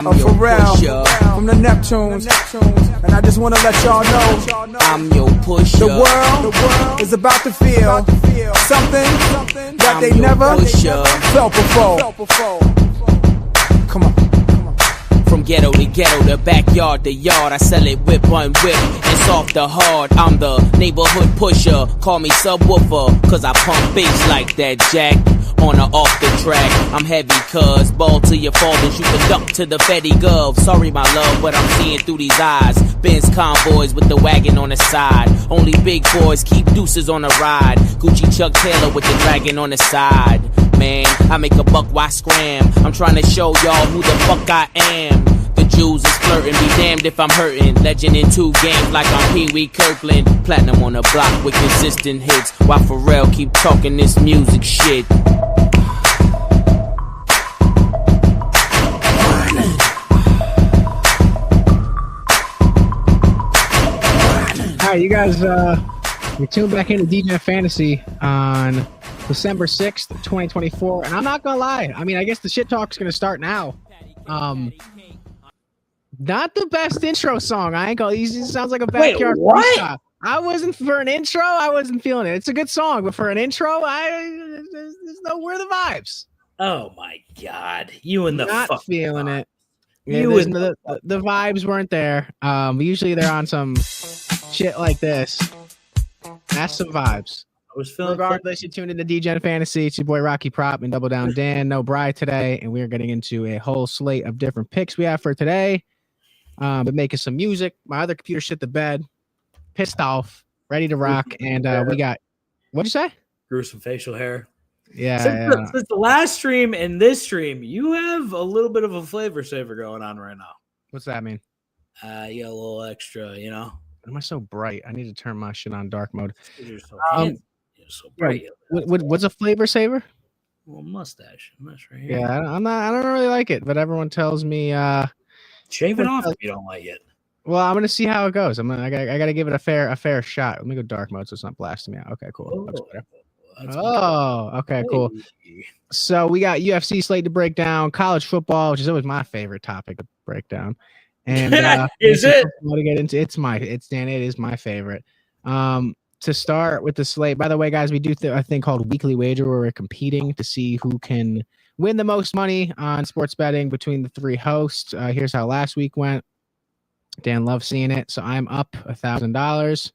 Pharrell from the Neptunes, and I just want to let y'all know I'm your pusher. The world is about to feel something that they never felt before. Come on. From ghetto to ghetto, the backyard to yard, I sell it whip on whip and soft to hard. I'm the neighborhood pusher, call me subwoofer, cause I pump bass like that, Jack. On or off the track, I'm heavy cuz ball till you fall and you can duck to the Fetty Gov. Sorry my love, but I'm seeing through these eyes. Benz convoys with the wagon on the side. Only big boys keep deuces on the ride. Gucci Chuck Taylor with the dragon on the side. Man, I make a buck, why scram? I'm trying to show y'all who the fuck I am. The Jews is flirting, be damned if I'm hurting. Legend in 2 games like I'm Pee Wee Kirkland. Platinum on the block with consistent hits, while Pharrell keep talking this music shit. All right, you guys, we tuned back into Degen Fantasy on December 6th, 2024. And I'm not going to lie. I mean, I guess the shit talk's going to start now. Not the best intro song. I ain't gonna. It sounds like a backyard. Wait, what? freestyle. I wasn't for an intro. I wasn't feeling it. It's a good song, but for an intro, there's no where the vibes. Oh my god, you and the not feeling it. Yeah, You and the vibes weren't there. Usually they're on some shit like this. That's some vibes. I was feeling. Regardless, you tuned into Degen Fantasy. It's your boy Rocky Prop and Double Down Dan. No Bri today, and we are getting into a whole slate of different picks we have for today. But making some music. My other computer shit the bed. Pissed off, ready to rock, and we got. What'd you say? Grew some facial hair. Yeah. Since the last stream and this stream, you have a little bit of a flavor saver going on right now. What's that mean? You got a little extra, you know. Why am I so bright? I need to turn my shit on dark mode. You're so bright. What's a flavor saver? Well, mustache right here. Yeah, I don't really like it, but everyone tells me shave it off if you don't like it. Well, I'm gonna see how it goes. I gotta give it a fair shot. Let me go dark mode so it's not blasting me out. Okay, cool. That's better. Okay, cool. So we got UFC slate to break down, college football, which is always my favorite topic to break down. And is it? To get into it is my favorite. To start with the slate. By the way, guys, we do a thing called Weekly Wager where we're competing to see who can win the most money on sports betting between the 3 hosts. Here's how last week went. Dan loves seeing it, so I'm up $1,000.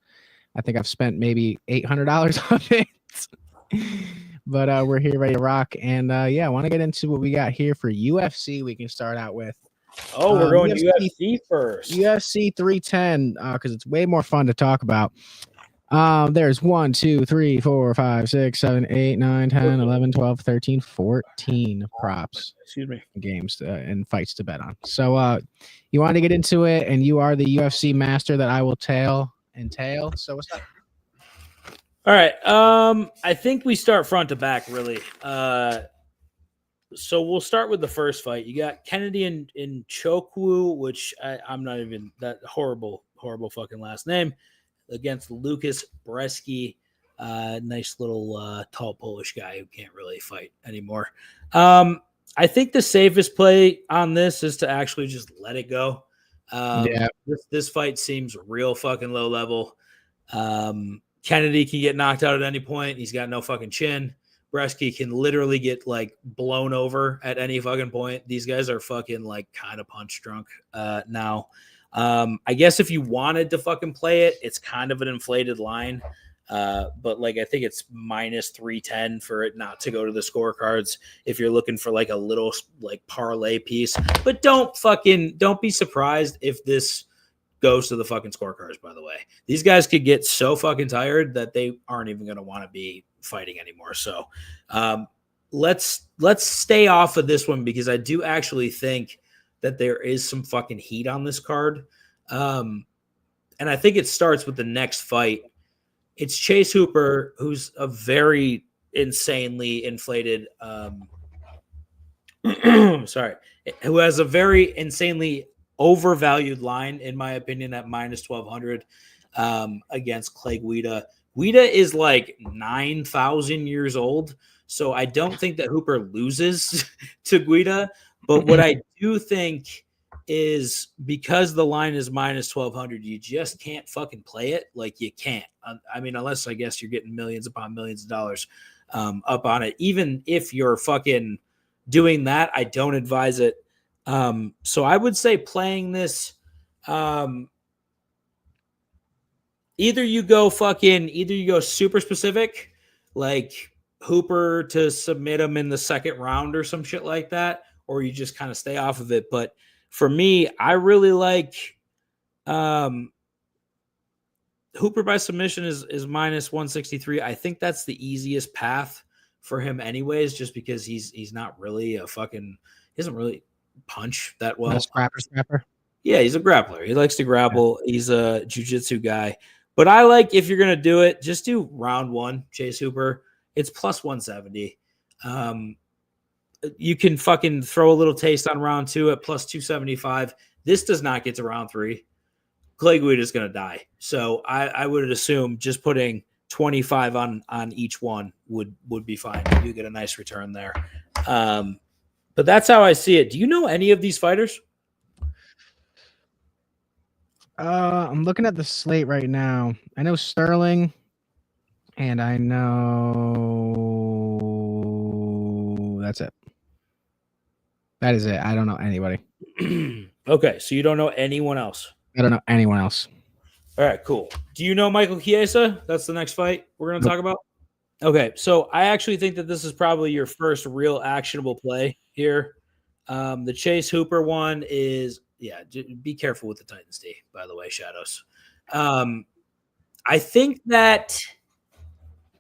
I think I've spent maybe $800 on it. But we're here ready to rock, and I want to get into what we got here for UFC. We can start out with we're going UFC first. UFC 310 because it's way more fun to talk about. There's 1, 2, 3, 4, 5, 6, 7, 8, 9, 10, 11, 12, 13, 14 props. Excuse me. Games and fights to bet on. So you want to get into it, and you are the UFC master that I will tail. So what's up? All right. I think we start front to back, really. So we'll start with the first fight. You got Kennedy and Nchukwu, which I'm not even that horrible fucking last name, against Lucas Bresky. Nice little tall Polish guy who can't really fight anymore. I think the safest play on this is to actually just let it go. This fight seems real fucking low level. Kennedy can get knocked out at any point. He's got no fucking chin. Bresky can literally get like blown over at any fucking point. These guys are fucking like kind of punch drunk now. I guess if you wanted to fucking play it, it's kind of an inflated line. But like, I think it's minus 310 for it not to go to the scorecards if you're looking for like a little like parlay piece, but don't be surprised if this goes to the fucking scorecards. By the way, these guys could get so fucking tired that they aren't even going to want to be fighting anymore. So, let's stay off of this one because I do actually think that there is some fucking heat on this card. And I think it starts with the next fight. It's Chase Hooper, who's a very insanely inflated, who has a very insanely overvalued line, in my opinion, at minus 1,200 against Clay Guida. Guida is like 9,000 years old, so I don't think that Hooper loses to Guida. But what I do think is because the line is minus 1,200, you just can't fucking play it. Like you can't. I mean, unless I guess you're getting millions upon millions of dollars up on it. Even if you're fucking doing that, I don't advise it. So I would say playing this, either you go super specific, like Hooper to submit him in the second round or some shit like that, or you just kind of stay off of it. But for me, I really like Hooper by submission is minus 163. I think that's the easiest path for him anyways, just because he's not really he doesn't really punch that well. Scrapper. Yeah, he's a grappler. He likes to grapple. Yeah. He's a jiu-jitsu guy. But I like, if you're going to do it, just do round one, Chase Hooper. It's plus 170. You can fucking throw a little taste on round two at plus 275. This does not get to round three. Clay Guida is going to die. So I would assume just putting 25 on each one would be fine. You get a nice return there. But that's how I see it. Do you know any of these fighters? I'm looking at the slate right now. I know Sterling, and I know that's it. That is it. I don't know anybody. Okay, so you don't know anyone else. I don't know anyone else. All right, cool. Do you know Michael Chiesa? That's the next fight we're going to talk about. Okay, so I actually think that this is probably your first real actionable play here. The Chase Hooper one is, be careful with the Titans D, by the way, Shadows. I think that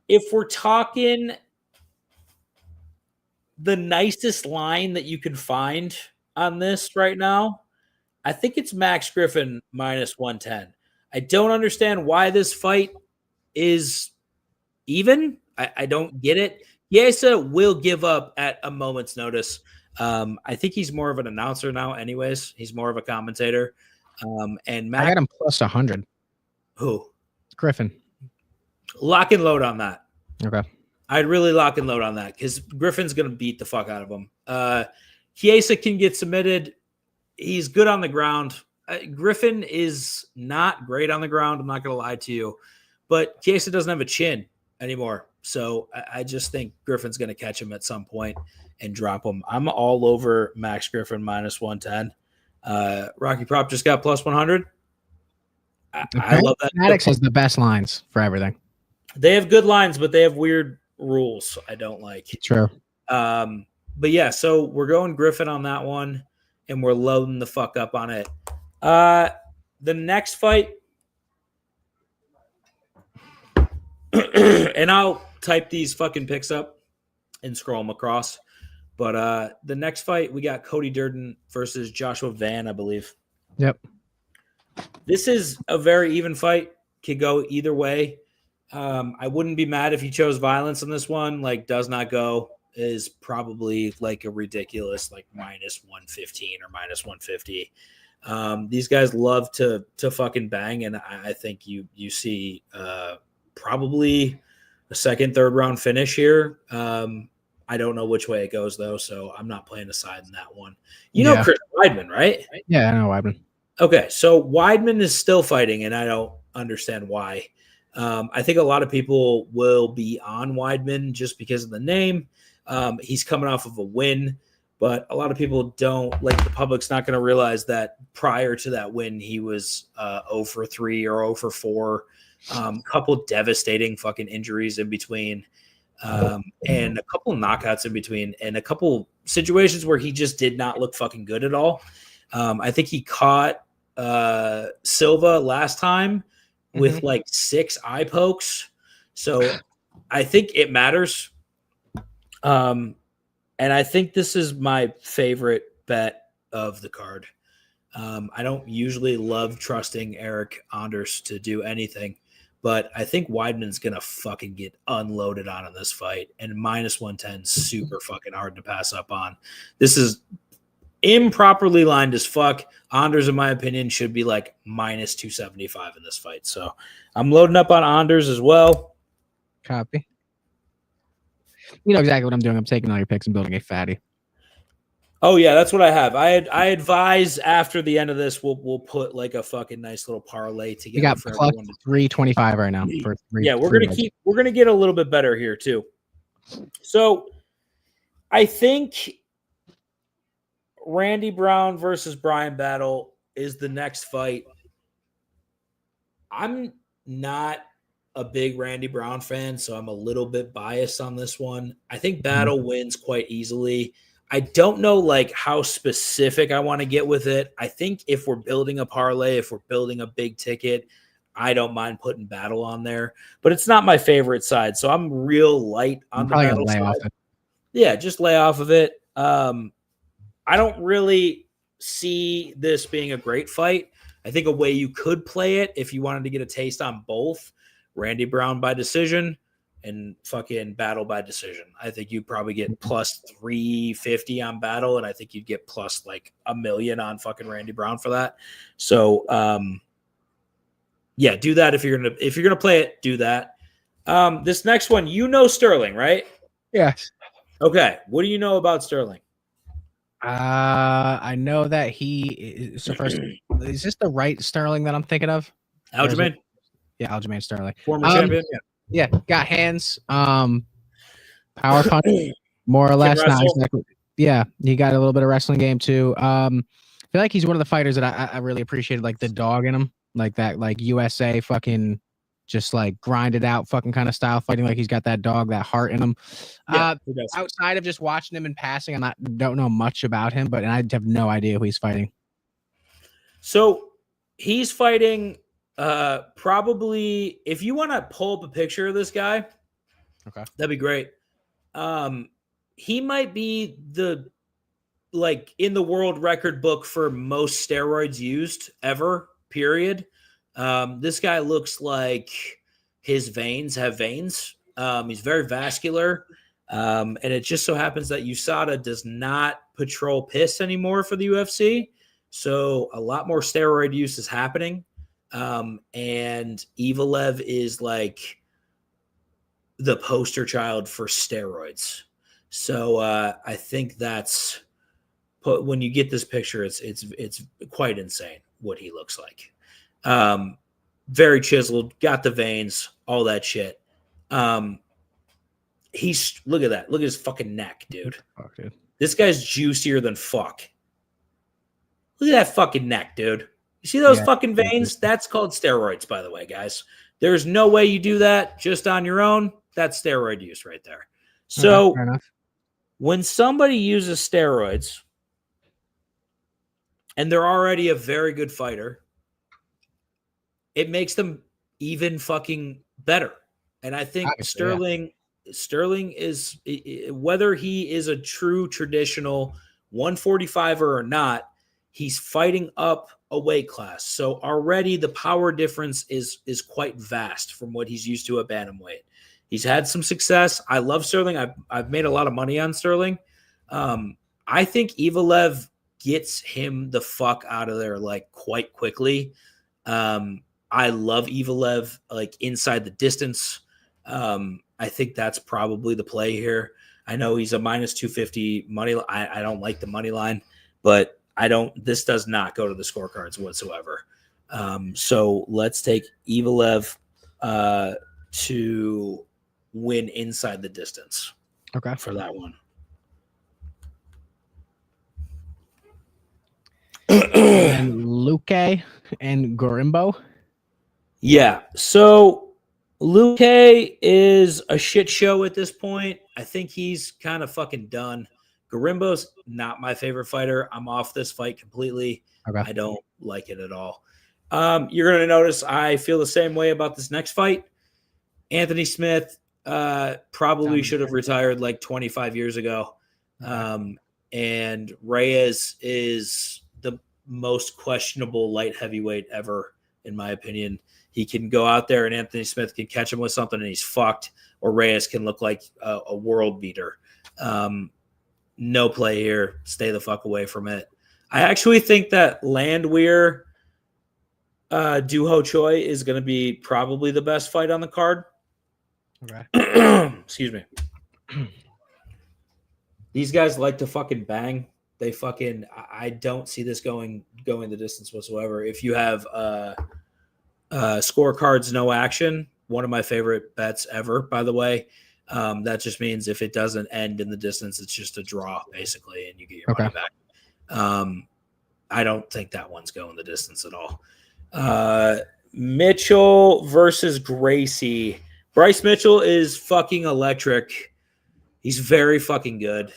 if we're talking the nicest line that you can find on this right now, I think it's Max Griffin minus 110. I don't understand why this fight is even. I don't get it. Chiesa will give up at a moment's notice. I think he's more of an announcer now anyways. He's more of a commentator. And Max, I got him plus 100. Who? Griffin. Lock and load on that. Okay. I'd really lock and load on that because Griffin's going to beat the fuck out of him. Chiesa can get submitted. He's good on the ground. Griffin is not great on the ground. I'm not going to lie to you. But Chiesa doesn't have a chin anymore. So I just think Griffin's going to catch him at some point and drop him. I'm all over Max Griffin minus 110. Rocky Prop just got plus 100. I love that. Fanatics has the best lines for everything. They have good lines, but they have weird rules I don't like. True. But yeah, so we're going Griffin on that one, and we're loading the fuck up on it. The next fight, and I'll type these fucking picks up and scroll them across. But the next fight, we got Cody Durden versus Joshua Van, I believe. Yep. This is a very even fight. Could go either way. I wouldn't be mad if he chose violence on this one. Like, does not go is probably like a ridiculous like minus 115 or minus 150. These guys love to fucking bang, and I think you see probably a second, third round finish here. I don't know which way it goes though, so I'm not playing a side in that one. You know Chris Weidman, right? Yeah, I know Weidman. Okay, so Weidman is still fighting, and I don't understand why. I think a lot of people will be on Weidman just because of the name. He's coming off of a win, but a lot of people don't, like the public's not going to realize that prior to that win, he was 0 for 3 or 0 for 4. Couple devastating fucking injuries in between, and a couple knockouts in between, and a couple situations where he just did not look fucking good at all. I think he caught Silva last time with like 6 eye pokes. So I think it matters. And I think this is my favorite bet of the card. I don't usually love trusting Eric Anders to do anything, but I think Weidman's going to fucking get unloaded on in this fight, and minus 110 super fucking hard to pass up on. This is improperly lined as fuck. Anders, in my opinion, should be like minus 275 in this fight. So I'm loading up on Anders as well. Copy. You know exactly what I'm doing. I'm taking all your picks and building a fatty. Oh yeah, that's what I have. I advise after the end of this, we'll put like a fucking nice little parlay together. We got for plus everyone. 325 right now for three. Yeah, we're gonna get a little bit better here too. So I think Randy Brown versus Brian Battle is the next fight. I'm not a big Randy Brown fan, so I'm a little bit biased on this one. I think Battle wins quite easily. I don't know like how specific I want to get with it. I think if we're building a parlay, if we're building a big ticket, I don't mind putting Battle on there, but it's not my favorite side. So I'm real light on the Battle side. Yeah, just lay off of it. I don't really see this being a great fight. I think a way you could play it if you wanted to get a taste on both, Randy Brown by decision and fucking Battle by decision. I think you'd probably get plus 350 on Battle, and I think you'd get plus like $1 million on fucking Randy Brown for that. So yeah, do that if you're gonna play it, do that. This next one, Sterling, right? Yes. Okay. What do you know about Sterling? I know that he is. So first, is this the right Sterling that I'm thinking of? Aljamain? Yeah, Aljamain Sterling. Former champion. Yeah, got hands. Power punch, more or less. Not exactly. Yeah, he got a little bit of wrestling game too. I feel like he's one of the fighters that I really appreciated, like the dog in him, like that, like USA fucking just like grinded out fucking kind of style fighting. Like he's got that dog, that heart in him. Yeah, outside of just watching him in passing, don't know much about him, but I have no idea who he's fighting. So he's fighting probably, if you want to pull up a picture of this guy, okay, that'd be great. He might be in the world record book for most steroids used ever, period. This guy looks like his veins have veins. He's very vascular. And it just so happens that USADA does not patrol piss anymore for the UFC. So a lot more steroid use is happening. And Evalev is like the poster child for steroids. So I think that's when you get this picture, it's quite insane what he looks like. Very chiseled, got the veins, all that shit. He's look at that. Look at his fucking neck, dude. Fuck, dude. This guy's juicier than fuck. Look at that fucking neck, dude. You see those fucking veins? That's called steroids, by the way, guys. There's no way you do that just on your own. That's steroid use right there. So when somebody uses steroids and they're already a very good fighter, it makes them even fucking better. And I think Sterling is, whether he is a true traditional 145er or not, he's fighting up a weight class. So already the power difference is quite vast from what he's used to at bantamweight. He's had some success. I love Sterling. I've made a lot of money on Sterling. I think Evalev gets him the fuck out of there like quite quickly. I love Evalev like inside the distance. I think that's probably the play here. I know he's a minus 250 money. I don't like the money line, but this does not go to the scorecards whatsoever. So let's take Evalev to win inside the distance. Okay. For that one. And Luke and Gorimbo. Yeah. So Luke is a shit show at this point. I think he's kind of fucking done. Garimbo's not my favorite fighter. I'm off this fight completely. Okay. I don't like it at all. You're going to notice I feel the same way about this next fight. Anthony Smith probably should have retired like 25 years ago. And Reyes is the most questionable light heavyweight ever, in my opinion. He can go out there and Anthony Smith can catch him with something and he's fucked, or Reyes can look like a world beater. No play here. Stay the fuck away from it. I actually think that Landwehr Duho Choi is going to be probably the best fight on the card. Okay. Excuse me. These guys like to fucking bang. I don't see this going the distance whatsoever. If you have scorecards, no action, one of my favorite bets ever, by the way. That just means if it doesn't end in the distance, it's just a draw, basically, and you get your money back. I don't think that one's going the distance at all. Mitchell versus Gracie. Bryce Mitchell is fucking electric. He's very fucking good.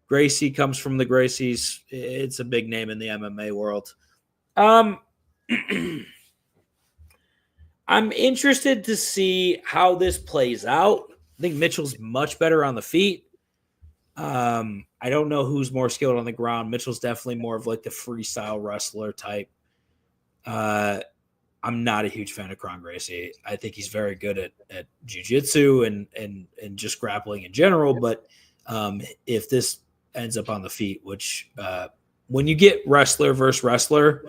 Gracie comes from the Gracies. It's a big name in the MMA world. I'm interested to see how this plays out. I think Mitchell's much better on the feet. I don't know who's more skilled on the ground. Mitchell's definitely more of like the freestyle wrestler type. I'm not a huge fan of Kron Gracie. I think he's very good at jiu-jitsu and just grappling in general. But if this ends up on the feet, which when you get wrestler versus wrestler,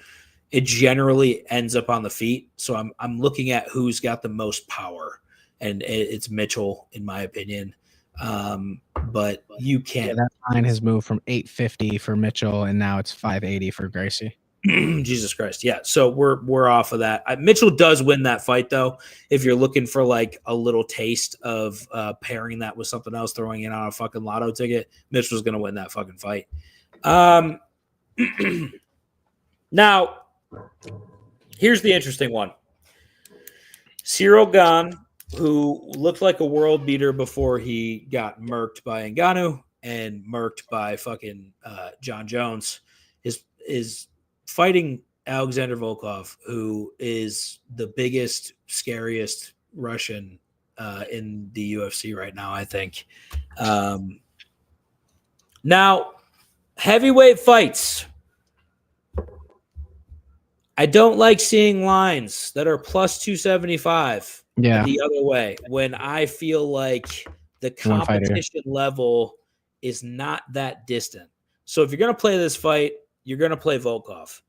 it generally ends up on the feet. So I'm looking at who's got the most power, and it's Mitchell, in my opinion. But you can't. Yeah, that line has moved from 850 for Mitchell, and now it's 580 for Gracie. Jesus Christ. Yeah. So we're off of that. Mitchell does win that fight, though. If you're looking for like a little taste of pairing that with something else, throwing it on a fucking lotto ticket, Mitchell's going to win that fucking fight. Now, here's the interesting one. Cyril Gane, who looked like a world beater before he got murked by Ngannou and murked by fucking John Jones, is fighting Alexander Volkov, who is the biggest, scariest Russian in the UFC right now, I think. Now, heavyweight fights. I don't like seeing lines that are plus 275 the other way when I feel like the competition level is not that distant. So if you're going to play this fight, you're going to play Volkov.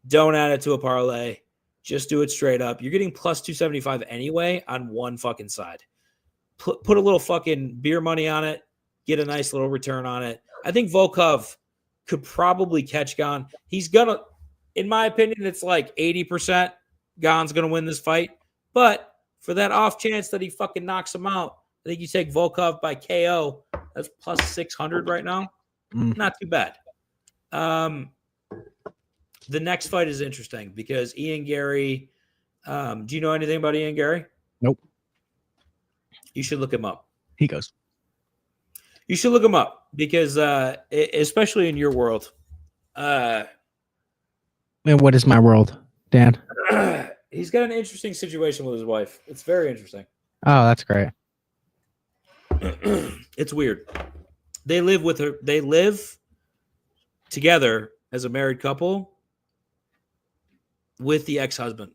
Don't add it to a parlay. Just do it straight up. You're getting plus 275 anyway on one fucking side. Put a little fucking beer money on it. Get a nice little return on it. I think Volkov could probably catch Gane. He's going to, in my opinion, it's like 80% Gane's going to win this fight. But for that off chance that he fucking knocks him out, I think you take Volkov by KO. That's plus 600 right now. Not too bad. The next fight is interesting because Ian Gary. Do you know anything about Ian Gary? Nope. You should look him up. He goes. You should look him up because, especially in your world. And what is my world, Dan? He's got an interesting situation with his wife. It's very interesting. Oh, that's great. It's weird. They live with her. They live together as a married couple with the ex-husband.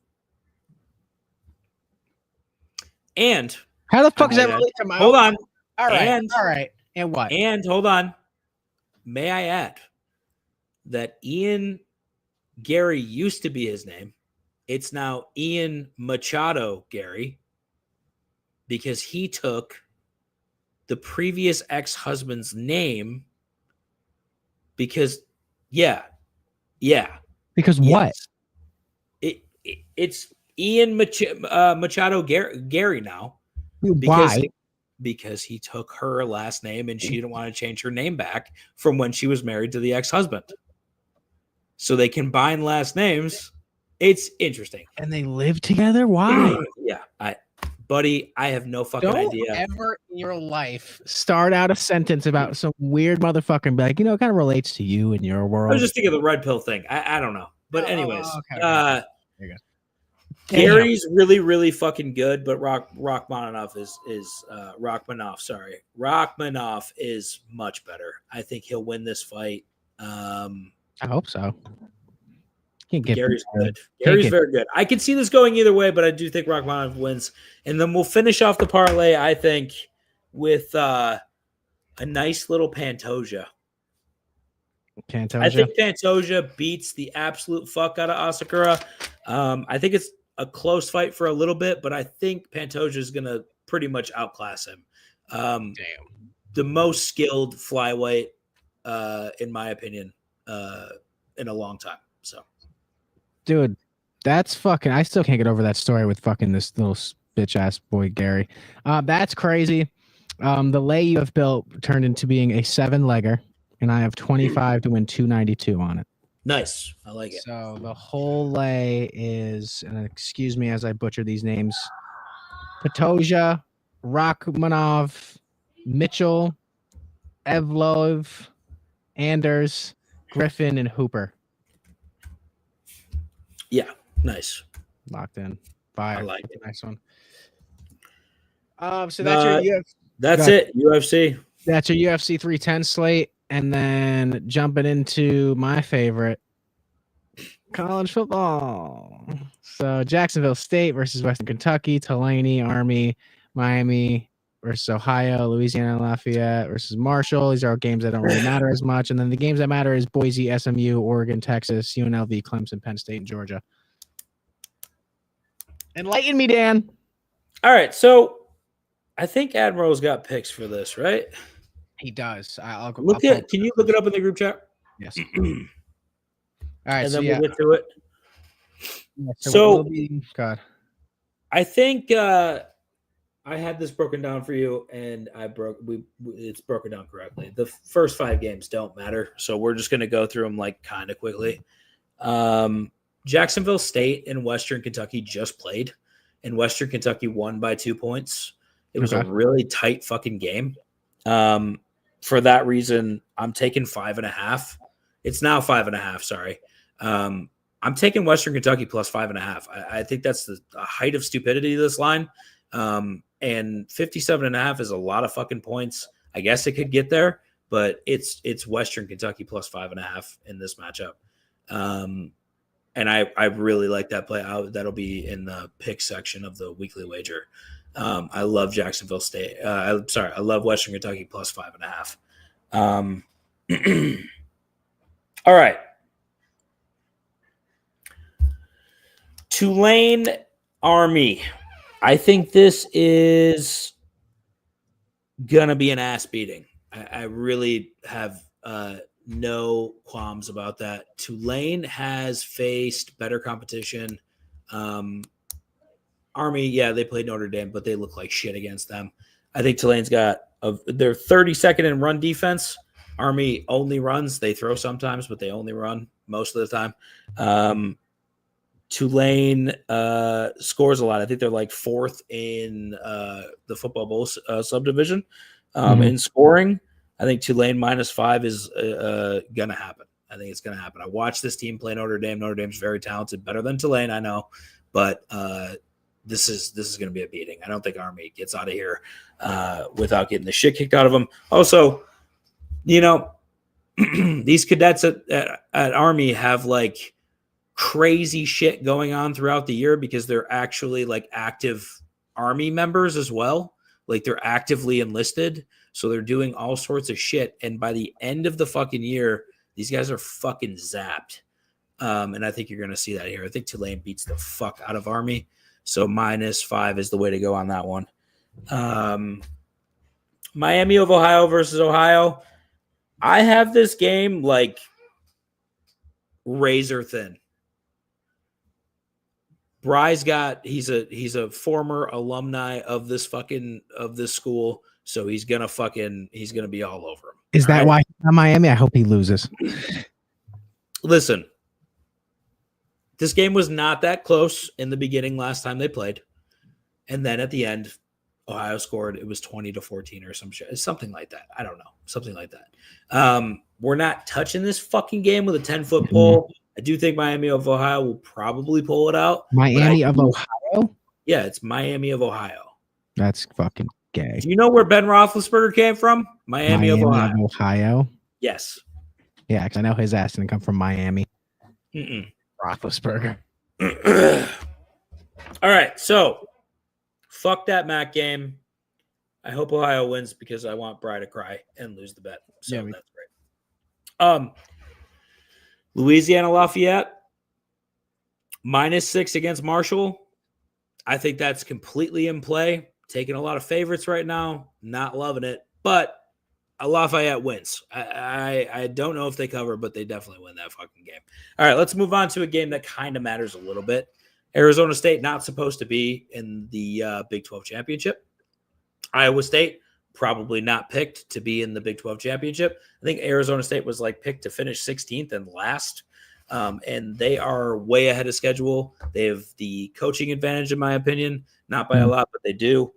And how the fuck does that really come out? Hold on. All right. And what? And hold on. May I add that Ian Gary used to be his name. It's now Ian Machado Gary because he took the previous ex-husband's name because, Because what? It's Ian Machado Gary now. Why? Because he took her last name and she didn't want to change her name back from when she was married to the ex-husband. So they combine last names. It's interesting. And they live together? Why? Yeah. Buddy, I have no fucking idea. Don't ever in your life start out a sentence about some weird motherfucker and be like, it kind of relates to you and your world. I was just thinking of the red pill thing. I don't know. But anyways, okay. There you go. Gary's really, really fucking good, but Rachmaninoff is Rachmaninoff is much better. I think he'll win this fight. I hope so. Gary's good. Gary's very good. I can see this going either way, but I do think Rachmaninoff wins. And then we'll finish off the parlay, I think, with a nice little Pantoja. I think Pantoja beats the absolute fuck out of Asakura. I think it's a close fight for a little bit, but I think Pantoja is going to pretty much outclass him. The most skilled flyweight, in my opinion. in a long time. So, Dude, that's fucking. I still can't get over that story with fucking this little bitch ass boy Gary. That's crazy. The lay you have built turned into being a 7-legger, and I have 25 to win 292 on it. nice. I like it. So the whole lay is, and excuse me as I butcher these names: Patoja, Rachmanov, Mitchell, Evlov, Anders, Griffin, and Hooper. Yeah, nice. Locked in. Fire. I like That's it. a nice one. So that's your That's it. UFC. That's your UFC 310 slate, and then jumping into my favorite, college football. So Jacksonville State versus Western Kentucky, Tulane, Army, Miami versus Ohio, Louisiana Lafayette versus Marshall. These are games that don't really matter as much. And then the games that matter is Boise, SMU, Oregon, Texas, UNLV, Clemson, Penn State, and Georgia. Enlighten me, Dan. All right, so I think Admiral's got picks for this, right? He does. I'll go. Can you look it up in the group chat? Yes. All right, And so then yeah. we'll get to it. Yeah, So- God. I think I had this broken down for you, and it's broken down correctly. The first 5 games don't matter, so we're just going to go through them like kind of quickly. Jacksonville State and Western Kentucky just played, and Western Kentucky won by 2 points. It was a really tight fucking game. For that reason, I'm taking 5.5. It's now 5.5. Sorry. I'm taking Western Kentucky plus 5.5. I think that's the height of stupidity of this line. And 57.5 is a lot of fucking points. I guess it could get there, but it's Western Kentucky plus 5.5 in this matchup. And I really like that play out. That'll be in the pick section of the weekly wager. I love Jacksonville State. I love Western Kentucky plus 5.5. All right. Tulane Army. I think this is gonna be an ass beating. I really have no qualms about that. Tulane has faced better competition. Army, yeah, they played Notre Dame, but they look like shit against them. I think Tulane's got they're 32nd in run defense. Army only runs. They throw sometimes, but they only run most of the time. Tulane scores a lot. I think they're like 4th in the football bowl subdivision in scoring. I think Tulane -5 is gonna happen. I think it's gonna happen. I watched this team play Notre Dame. Notre Dame's very talented, better than Tulane, I know, but this is gonna be a beating. I don't think Army gets out of here without getting the shit kicked out of them. Also, these cadets at Army have like crazy shit going on throughout the year because they're actually like active Army members as well. Like they're actively enlisted. So they're doing all sorts of shit. And by the end of the fucking year, these guys are fucking zapped. And I think you're going to see that here. I think Tulane beats the fuck out of Army. So -5 is the way to go on that one. Miami of Ohio versus Ohio. I have this game like razor thin. Bry's he's a former alumni of this school, so he's gonna be all over him. Is that why he's not Miami? I hope he loses. Listen, this game was not that close in the beginning last time they played, and then at the end, Ohio scored. It was 20-14 or some shit, something like that. I don't know, something like that. We're not touching this fucking game with a 10-foot pole. I do think Miami of Ohio will probably pull it out. Miami of Ohio? Yeah, it's Miami of Ohio. That's fucking gay. Do you know where Ben Roethlisberger came from? Miami of Ohio? Yes. Yeah, because I know his ass didn't come from Miami. Roethlisberger. All right, so fuck that MAC game. I hope Ohio wins because I want Bry to cry and lose the bet. So that's great. Louisiana Lafayette -6 against Marshall. I think that's completely in play. Taking a lot of favorites right now. Not loving it, but Lafayette wins. I don't know if they cover, but they definitely win that fucking game. All right, let's move on to a game that kind of matters a little bit. Arizona State not supposed to be in the Big 12 championship. Iowa State probably not picked to be in the Big 12 championship. I think Arizona State was like picked to finish 16th and last. And they are way ahead of schedule. They have the coaching advantage, in my opinion, not by a lot, but they do.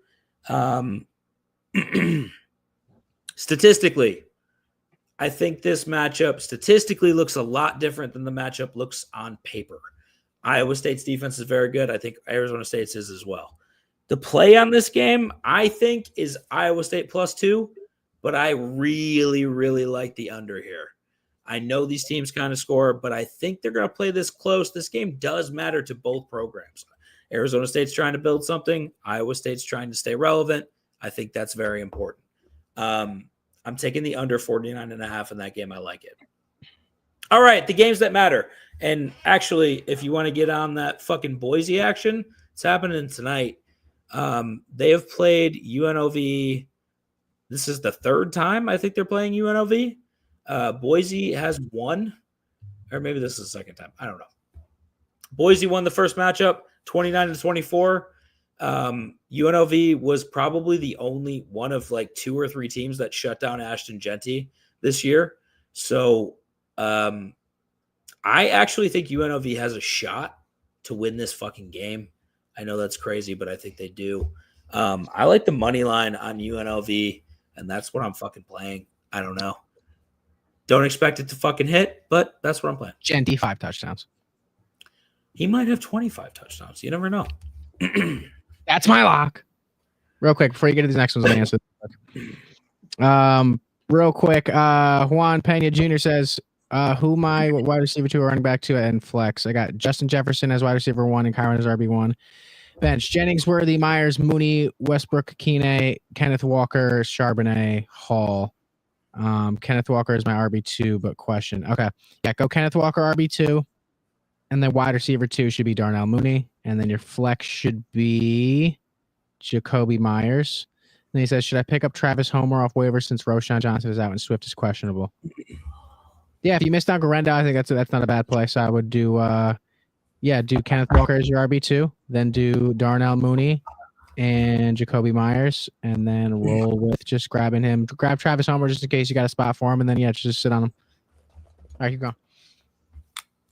Statistically, I think this matchup statistically looks a lot different than the matchup looks on paper. Iowa State's defense is very good. I think Arizona State's is as well. The play on this game, I think, is Iowa State +2, but I really, really like the under here. I know these teams kind of score, but I think they're going to play this close. This game does matter to both programs. Arizona State's trying to build something. Iowa State's trying to stay relevant. I think that's very important. I'm taking the under 49.5 in that game. I like it. All right, the games that matter. And actually, if you want to get on that fucking Boise action, it's happening tonight. They have played UNLV. This is the third time I think they're playing UNLV. Boise has won, or maybe this is the second time. I don't know. Boise won the first matchup, 29-24. UNLV was probably the only one of like 2 or 3 teams that shut down Ashton Genty this year. So I actually think UNLV has a shot to win this fucking game. I know that's crazy, but I think they do. I like the money line on UNLV, and that's what I'm fucking playing. I don't know. Don't expect it to fucking hit, but that's what I'm playing. Genty 5 touchdowns. He might have 25 touchdowns. You never know. That's my lock. Real quick, before you get to these next ones, let me answer. Real quick, Juan Pena Jr. says, who my wide receiver 2 or running back 2 and flex? I got Justin Jefferson as wide receiver 1 and Kyron as RB1. Bench, Jennings, Worthy, Myers, Mooney, Westbrook, Keeney, Kenneth Walker, Charbonnet, Hall. Kenneth Walker is my RB2, but question. Okay. Yeah, go Kenneth Walker, RB2. And then wide receiver 2 should be Darnell Mooney. And then your flex should be Jacoby Myers. And he says, should I pick up Travis Homer off waivers since Roshan Johnson is out and Swift is questionable? Yeah, if you missed on Garenda, I think that's not a bad play. So I would do do Kenneth Walker as your RB2, then do Darnell Mooney and Jacoby Myers, and then roll with just grabbing him. Grab Travis Homer just in case you got a spot for him, and then just sit on him. All right, keep going.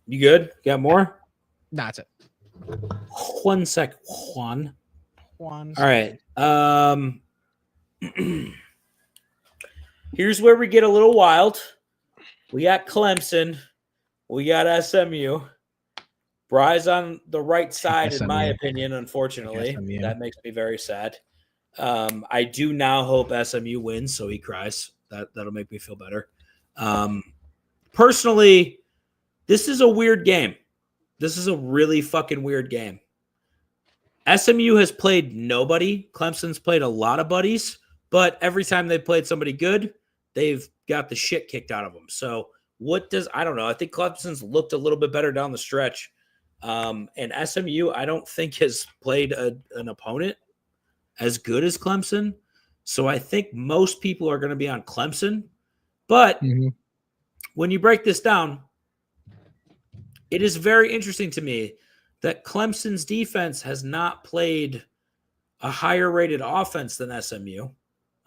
You good? Got more? Nah, that's it. 1 sec, Juan. All right. Here's where we get a little wild. We got Clemson. We got SMU. Bry's on the right side, in my opinion, unfortunately. SMU. That makes me very sad. I do now hope SMU wins, so he cries. That'll make me feel better. Personally, this is a weird game. This is a really fucking weird game. SMU has played nobody. Clemson's played a lot of buddies, but every time they've played somebody good, they've got the shit kicked out of them. So I don't know. I think Clemson's looked a little bit better down the stretch. And SMU, I don't think has played an opponent as good as Clemson. So I think most people are going to be on Clemson. But when you break this down, it is very interesting to me that Clemson's defense has not played a higher rated offense than SMU.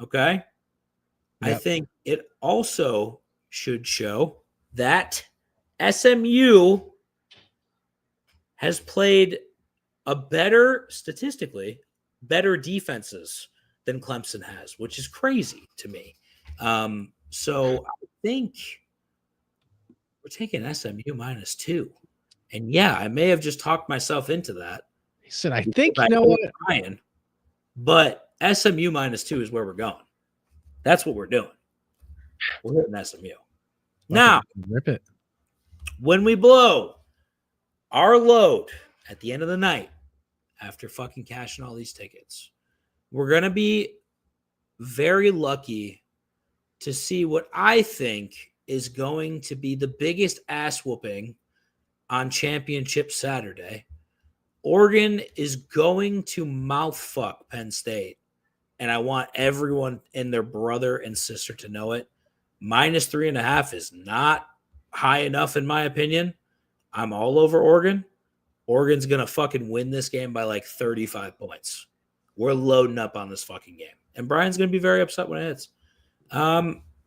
Okay. Yep. I think it also should show that SMU has played statistically better defenses than Clemson has, which is crazy to me. So I think we're taking SMU -2. And yeah, I may have just talked myself into that. He said, I think, you know what? Ryan, but SMU -2 is where we're going. That's what we're doing. We're hitting SMU. Now, rip it. When we blow our load at the end of the night, after fucking cashing all these tickets, we're going to be very lucky to see what I think is going to be the biggest ass whooping on Championship Saturday. Oregon is going to mouthfuck Penn State and I want everyone and their brother and sister to know it. -3.5 is not high enough, in my opinion. I'm all over Oregon. Oregon's going to fucking win this game by like 35 points. We're loading up on this fucking game. And Brian's going to be very upset when it hits.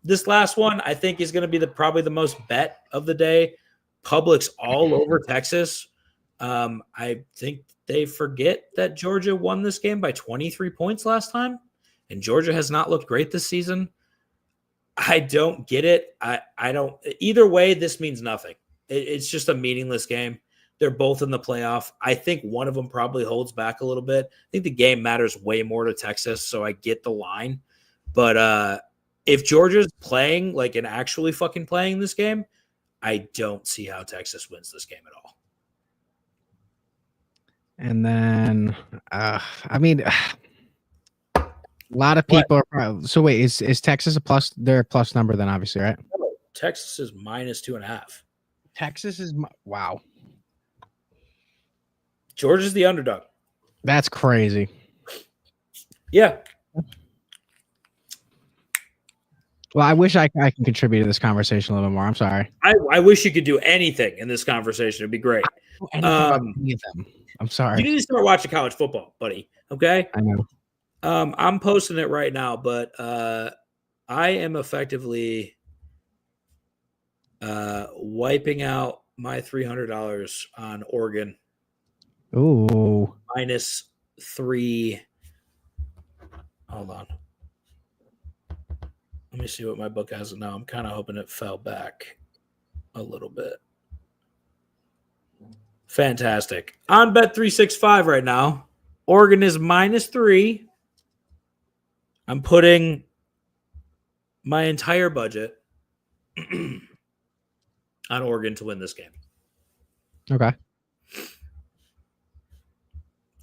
This last one, I think, is going to be probably the most bet of the day. Public's all over Texas. I think they forget that Georgia won this game by 23 points last time. And Georgia has not looked great this season. I don't get it. I don't. Either way, this means nothing. It's just a meaningless game. They're both in the playoff. I think one of them probably holds back a little bit. I think the game matters way more to Texas, so I get the line. But if Georgia's playing, like, and actually fucking playing this game, I don't see how Texas wins this game at all. And then, I mean, a lot of people are. So wait, is Texas a plus? They're a plus number then, obviously, right? Texas is -2.5. Texas is wow. Georgia's the underdog. That's crazy. Yeah. Well, I wish I can contribute to this conversation a little bit more. I'm sorry. I wish you could do anything in this conversation. It'd be great. Anything about any of them. I'm sorry. You need to start watching college football, buddy. Okay? I know. I'm posting it right now, but I am effectively wiping out my $300 on Oregon. Ooh. -3. Hold on. Let me see what my book has now. I'm kind of hoping it fell back a little bit. Fantastic. On Bet365 right now, Oregon is -3. I'm putting my entire budget on Oregon to win this game. Okay.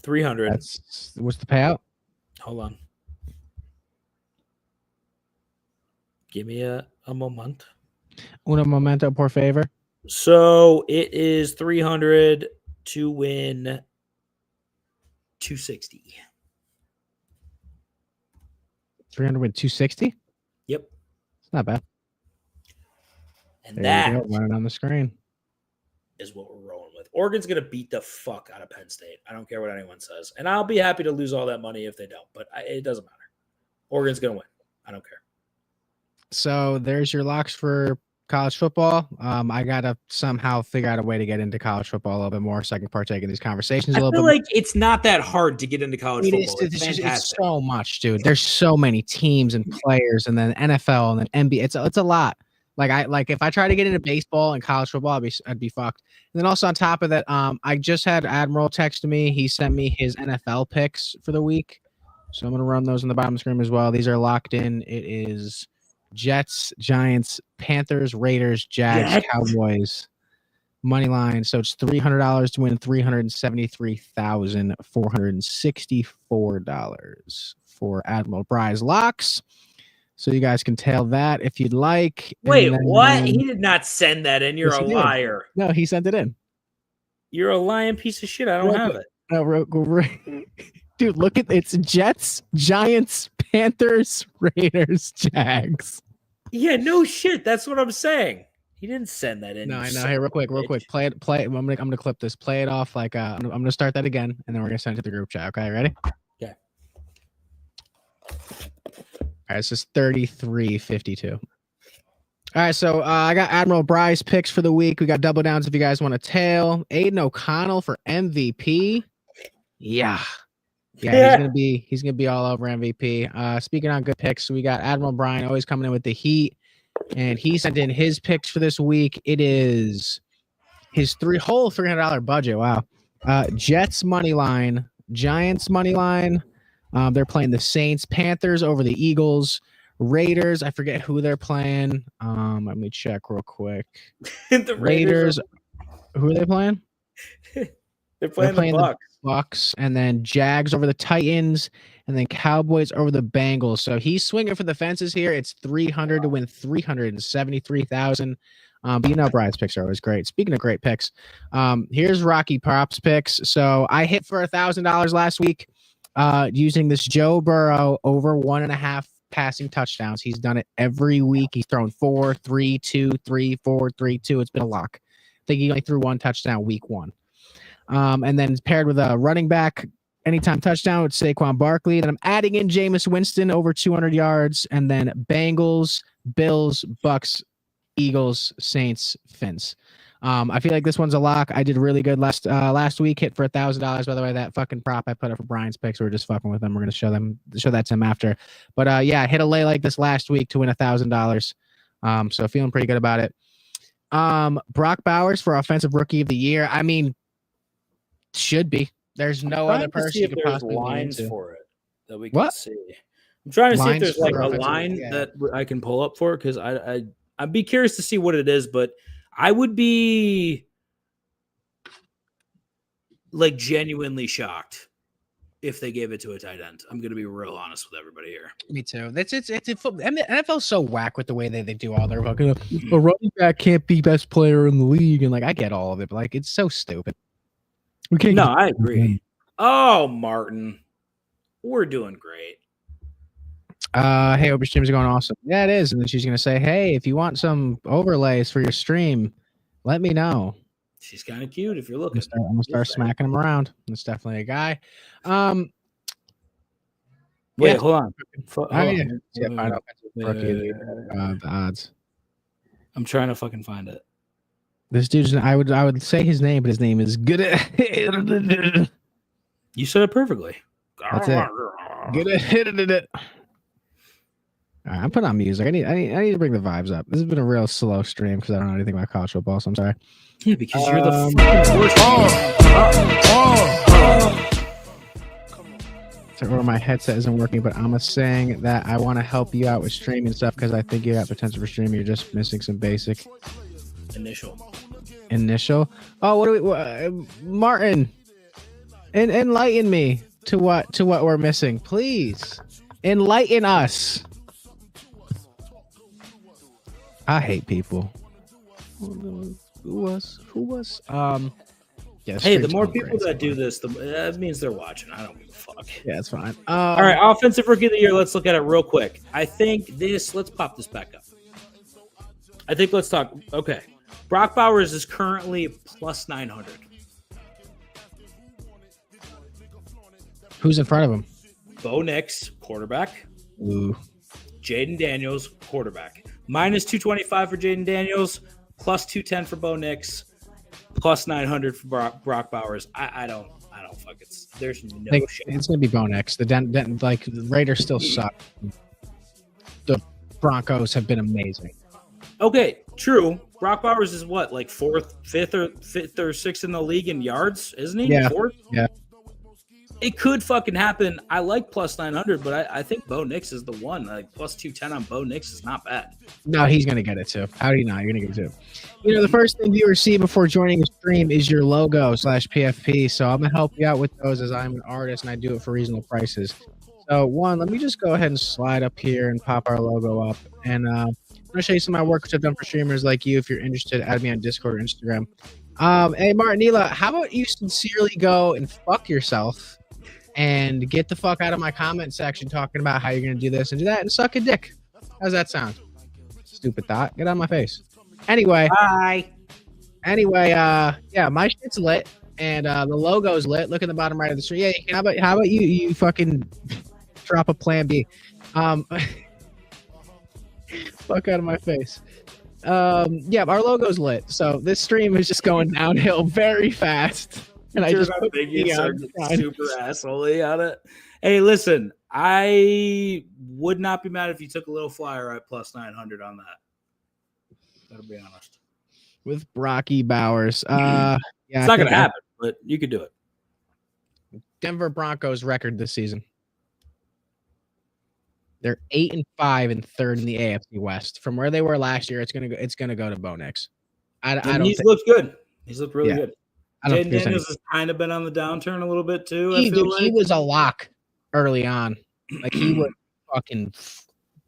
300. What's the payout? Hold on. Give me a moment. Un momento, por favor. So it is 300 to win 260. 300 with 260? Yep. It's not bad. And There that you go, running on the screen. is what we're rolling with. Oregon's going to beat the fuck out of Penn State. I don't care what anyone says. And I'll be happy to lose all that money if they don't. But it doesn't matter. Oregon's going to win. I don't care. So there's your locks for college football. I gotta somehow figure out a way to get into college football a little bit more so I can partake in these conversations a I little feel bit. like it's not that hard to get into college football. It's so much, dude. There's so many teams and players, and then NFL and then NBA. It's a lot. Like if I try to get into baseball and college football, I'd be fucked. And then also on top of that, I just had Admiral text me. He sent me his NFL picks for the week, so I'm gonna run those on the bottom of the screen as well. These are locked in. It is Jets, Giants, Panthers, Raiders, Jags, Cowboys, money line. So it's $300 to win $373,464 for Admiral Bry's locks. So you guys can tail that if you'd like. Wait, what? He did not send that in. You're a liar. No, he sent it in. You're a lying piece of shit. I don't have it. No, dude, look at it's Jets, Giants, Panthers, Raiders, Jags. Yeah, no shit. That's what I'm saying. He didn't send that in. No, I know. Hey, real quick. Play it. I'm gonna clip this. Play it off. Like I'm gonna start that again, and then we're gonna send it to the group chat. Okay, ready? Yeah. All right, it's just 33-52. All right, so I got Admiral Bryce picks for the week. We got double downs if you guys want to tail. Aiden O'Connell for MVP. Yeah, he's gonna be all over MVP. Speaking on good picks, we got Admiral Brian always coming in with the heat, and he sent in his picks for this week. It is his whole $300 budget. Wow. Jets money line, Giants money line. They're playing the Saints, Panthers over the Eagles, Raiders. I forget who they're playing. Let me check real quick. The Raiders. Who are they playing? They're playing the Bucks, and then Jags over the Titans, and then Cowboys over the Bengals. So he's swinging for the fences here. It's 300 to win 373,000. But you know Brian's picks are always great. Speaking of great picks, here's Rocky Props picks. So I hit for $1,000 last week. using this Joe Burrow over 1.5 passing touchdowns. He's done it every week. He's thrown 4, 3, 2, 3, 4, 3, 2. It's been a lock. I think he only threw 1 touchdown week 1. And then paired with a running back anytime touchdown with Saquon Barkley. Then I'm adding in Jameis Winston over 200 yards. And then Bengals, Bills, Bucks, Eagles, Saints, Fins. I feel like this one's a lock. I did really good last week. Hit for $1,000. By the way, that fucking prop I put up for Brian's picks. We're just fucking with them. We're gonna show that to him after. But yeah, I hit a lay like this last week to win $1,000. So feeling pretty good about it. Brock Bowers for offensive rookie of the year. I mean, should be. There's no other person you could possibly lines into. for it that we can see. I'm trying to see if there's like a line that I can pull up for, because I'd be curious to see what it is, but I would be like genuinely shocked if they gave it to a tight end. I'm going to be real honest with everybody here. Me too. NFL's so whack with the way they do all their fucking. A running back can't be best player in the league, and like I get all of it, but like it's so stupid. We can't. No, I agree. Oh, Martin, we're doing great. Hey, hope your stream's going awesome. Yeah, it is. And then she's gonna say, "Hey, if you want some overlays for your stream, let me know." She's kind of cute if you're looking. I'm gonna start smacking him around. It's definitely a guy. Wait, hold on. Find out the odds. I'm trying to fucking find it. This dude's. I would say his name, but his name is good. You said it perfectly. That's it. Good. All right, I'm putting on music. I need to bring the vibes up. This has been a real slow stream because I don't know anything about college football, so I'm sorry. Yeah, because you're the fucking worst. Or my headset isn't working, but I'm saying that I want to help you out with streaming stuff because I think you got potential for streaming. You're just missing some basic initial. Oh, what do we, Martin? Enlighten me to what we're missing, please. Enlighten us. I hate people. Who was? Yeah, hey, the more people that do this, that means they're watching. I don't give a fuck. Yeah, it's fine. All right, offensive rookie of the year. Let's look at it real quick. I think let's pop this back up. Let's talk. Okay. Brock Bowers is currently plus 900. Who's in front of him? Bo Nix, quarterback. Ooh. Jaden Daniels, quarterback. Minus 225 for Jaden Daniels, plus 210 for Bo Nix, plus 900 for Brock Bowers. I don't fuck it. There's no shit. It's gonna be Bo Nix. The Raiders still suck. The Broncos have been amazing. Okay, true. Brock Bowers is what, like fifth or sixth in the league in yards, isn't he? Yeah. Fourth? Yeah. It could fucking happen. I like plus 900, but I think Bo Nix is the one. Like plus 210 on Bo Nix is not bad. No, he's gonna get it too. How do you know? You're gonna get it too. The first thing viewers see before joining the stream is your logo /PFP. So I'm gonna help you out with those as I'm an artist and I do it for reasonable prices. So let me just go ahead and slide up here and pop our logo up. And I'm gonna show you some of my work which I've done for streamers like you. If you're interested, add me on Discord or Instagram. Hey Martinela, how about you sincerely go and fuck yourself and get the fuck out of my comment section talking about how you're going to do this and do that and suck a dick. How's that sound? Stupid thought. Get out of my face. Anyway. Bye. Anyway, yeah, my shit's lit and the logo's lit. Look at the bottom right of the screen. Yeah, how about you fucking drop a plan B. Fuck out of my face. Yeah, our logo's lit. So this stream is just going downhill very fast. And I just put super assholey on it. Hey, listen, I would not be mad if you took a little flyer at plus 900 on that. Gotta be honest. With Brocky Bowers. Yeah, it's not gonna happen, but you could do it. Denver Broncos record this season. They're 8-5 and third in the AFC West. From where they were last year, it's gonna go to Bo Nix. He's looked good. He's looked really good. Jaden Daniels has kind of been on the downturn a little bit too. He was a lock early on. Like he was fucking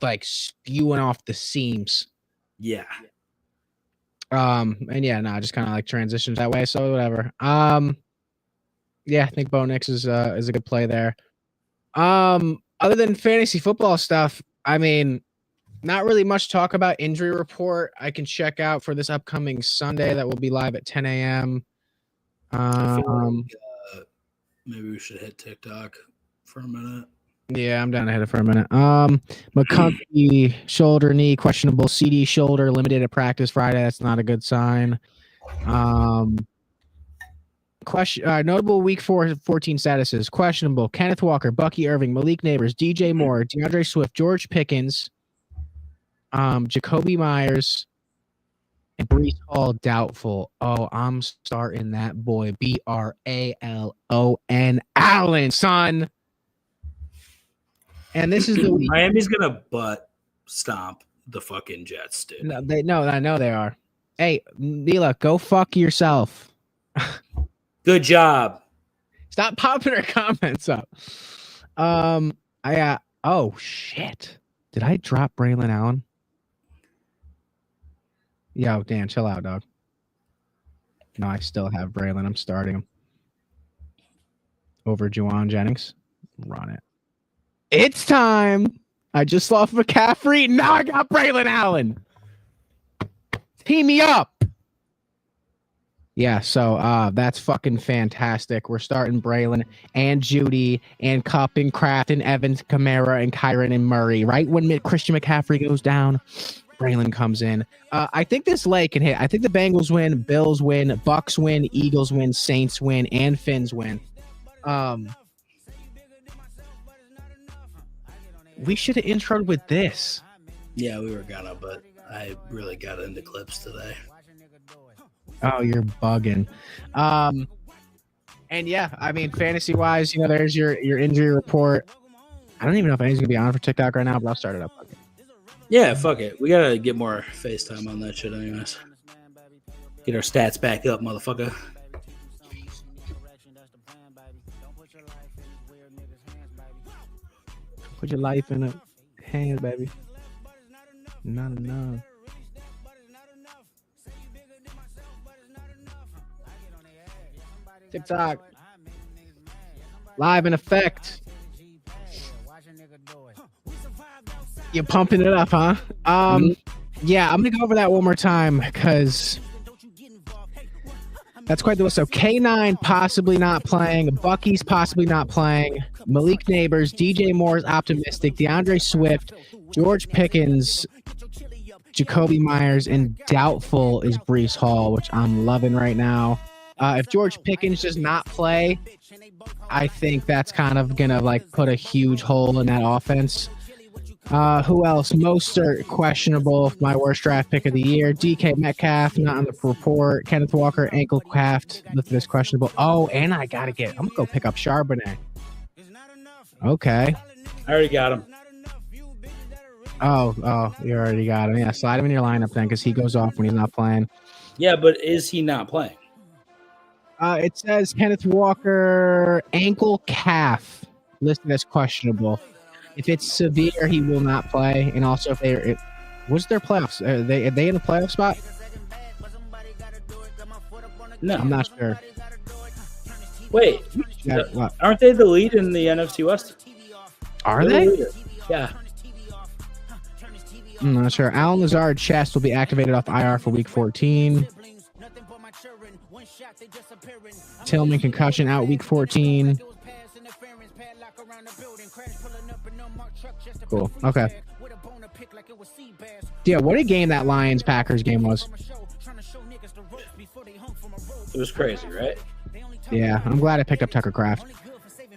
like spewing off the seams. Yeah. And yeah, just kind of like transitions that way. So whatever. Yeah, I think Bo Nix is a good play there. Other than fantasy football stuff, I mean, not really much talk about injury report. I can check out for this upcoming Sunday that will be live at 10 a.m. I feel like, maybe we should hit TikTok for a minute. Yeah, I'm down to hit it for a minute. McConkey shoulder, knee, questionable. CD shoulder, limited at practice Friday. That's not a good sign. Notable week 14 statuses. Questionable. Kenneth Walker, Bucky Irving, Malik Neighbors, DJ Moore, DeAndre Swift, George Pickens, Jacoby Myers, and Brees Hall doubtful. Oh, I'm starting that boy. Bralon Allen, son. And this is the week. Miami's gonna butt stomp the fucking Jets, dude. No, I know they are. Hey, Mila, go fuck yourself. Good job. Stop popping her comments up. Oh shit. Did I drop Braylon Allen? Yo, Dan, chill out, dog. No, I still have Braylon. I'm starting him over Juwan Jennings. Run it. It's time. I just lost McCaffrey. Now I got Braylon Allen. Team me up. Yeah, so that's fucking fantastic. We're starting Braylon and Judy and Cup and Kraft and Evans, Kamara and Kyron and Murray. Right when Christian McCaffrey goes down, Braylon comes in. I think this leg can hit. I think the Bengals win, Bills win, Bucks win, Eagles win, Saints win, and Finns win. We should have introed with this. Yeah, we were gonna, but I really got into clips today. Oh, you're bugging. And yeah, I mean, fantasy wise, there's your injury report. I don't even know if anything's gonna be on for TikTok right now, but I'll start it up. Yeah, fuck it. We gotta get more FaceTime on that shit, anyways. Get our stats back up, motherfucker. Put your life in a hands, baby. Not enough. TikTok. Live in effect. You're pumping it up, huh? Yeah, I'm gonna go over that one more time because that's quite the list. So K9 possibly not playing, Bucky's possibly not playing, Malik Neighbors, DJ Moore's optimistic, DeAndre Swift, George Pickens, Jacoby Myers, and doubtful is Brees Hall, which I'm loving right now. If George Pickens does not play, I think that's kind of gonna put a huge hole in that offense. Who else? Mostert, questionable. My worst draft pick of the year. DK Metcalf, not on the report. Kenneth Walker, ankle calf, listed as questionable. Oh, and I'm gonna go pick up Charbonnet. Okay. I already got him. Oh, you already got him. Yeah, slide him in your lineup then, because he goes off when he's not playing. Yeah, but is he not playing? It says Kenneth Walker, ankle calf, listed as questionable. If it's severe, he will not play. And also, what's their playoffs? Are they in the playoff spot? No, I'm not sure. Wait, Yeah, aren't they the lead in the NFC West? are They're they? the leader. Yeah. I'm not sure. Alan Lazard chest will be activated off IR for week 14. Tillman concussion out week 14. Cool. Okay. Yeah, what a game that Lions-Packers game was. It was crazy, right? Yeah, I'm glad I picked up Tucker Kraft.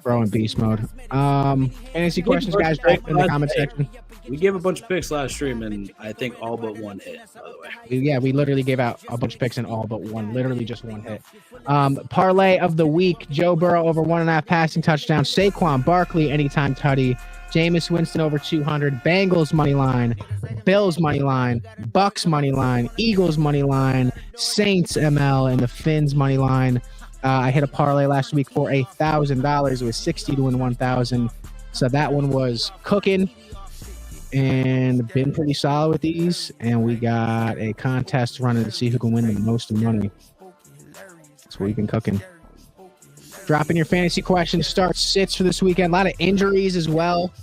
Bro in beast mode. Fantasy questions, guys, drop in the comment section. We gave a bunch of picks last stream, and I think all but one hit, by the way. Yeah, we literally gave out a bunch of picks and all but one. Literally just one hit. Parlay of the week. Joe Burrow over 1.5 passing touchdowns. Saquon Barkley anytime tutty. Jameis Winston over 200. Bengals money line. Bills money line. Bucks money line. Eagles money line. Saints ML and the Finns money line. I hit a parlay last week for $1,000. It was 60 to win 1,000. So that one was cooking and been pretty solid with these. And we got a contest running to see who can win the most money. That's what we've been cooking. Dropping your fantasy questions, start sits for this weekend. A lot of injuries as well.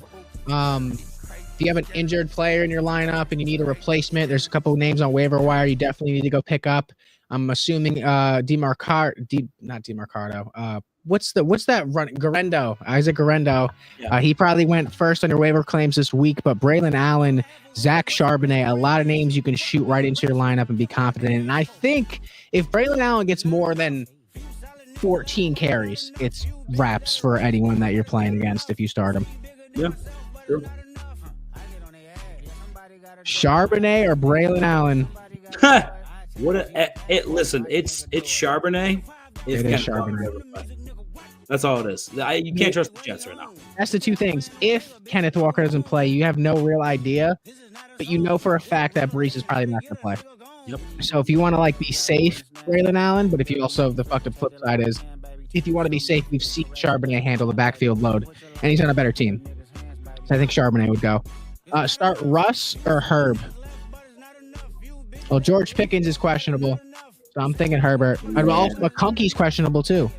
If you have an injured player in your lineup and you need a replacement, there's a couple of names on waiver wire you definitely need to go pick up. I'm assuming not DeMarcado. What's that run? Garendo, Isaac Garendo. Yeah. He probably went first on your waiver claims this week, but Braylon Allen, Zach Charbonnet, a lot of names you can shoot right into your lineup and be confident in. And I think if Braylon Allen gets more than 14 carries, it's wraps for anyone that you're playing against if you start him. Yeah, sure. Charbonnet or Braylon Allen? Listen, it's Charbonnet. It is Charbonnet. That's all it is. You can't trust the Jets right now. That's the two things. If Kenneth Walker doesn't play, you have no real idea, but you know for a fact that Brees is probably not going to play. Yep. So if you want to be safe, Braylon Allen, but if you also, the fucked up flip side is, if you want to be safe, we've seen Charbonnet handle the backfield load, and he's on a better team. So I think Charbonnet would go. Start Russ or Herb? Well, George Pickens is questionable, so I'm thinking Herbert. Also, McConkey's questionable too.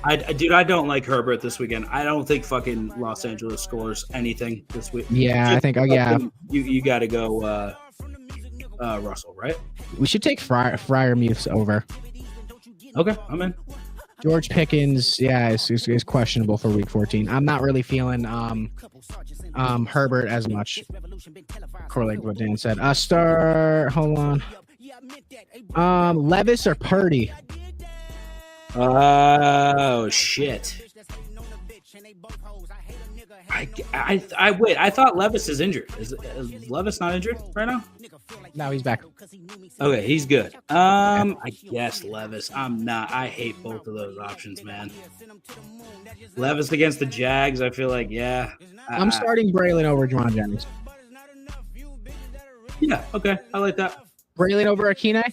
I don't like Herbert this weekend. I don't think fucking Los Angeles scores anything this week. Yeah, I think. Oh yeah, you got to go Russell, right? We should take Freiermuth over. Okay, I'm in. George Pickens, is questionable for Week 14. I'm not really feeling Herbert as much. Correlate what Dan said. Hold on. Levis or Purdy? Oh shit! I wait. I thought Levis is injured. Is Levis not injured right now? No, he's back. Okay, he's good. I guess Levis. I'm not. I hate both of those options, man. Levis against the Jags. I feel like, yeah. I'm starting Braylon over Juwan Jennings. Yeah. Okay, I like that. Braylon over Akine?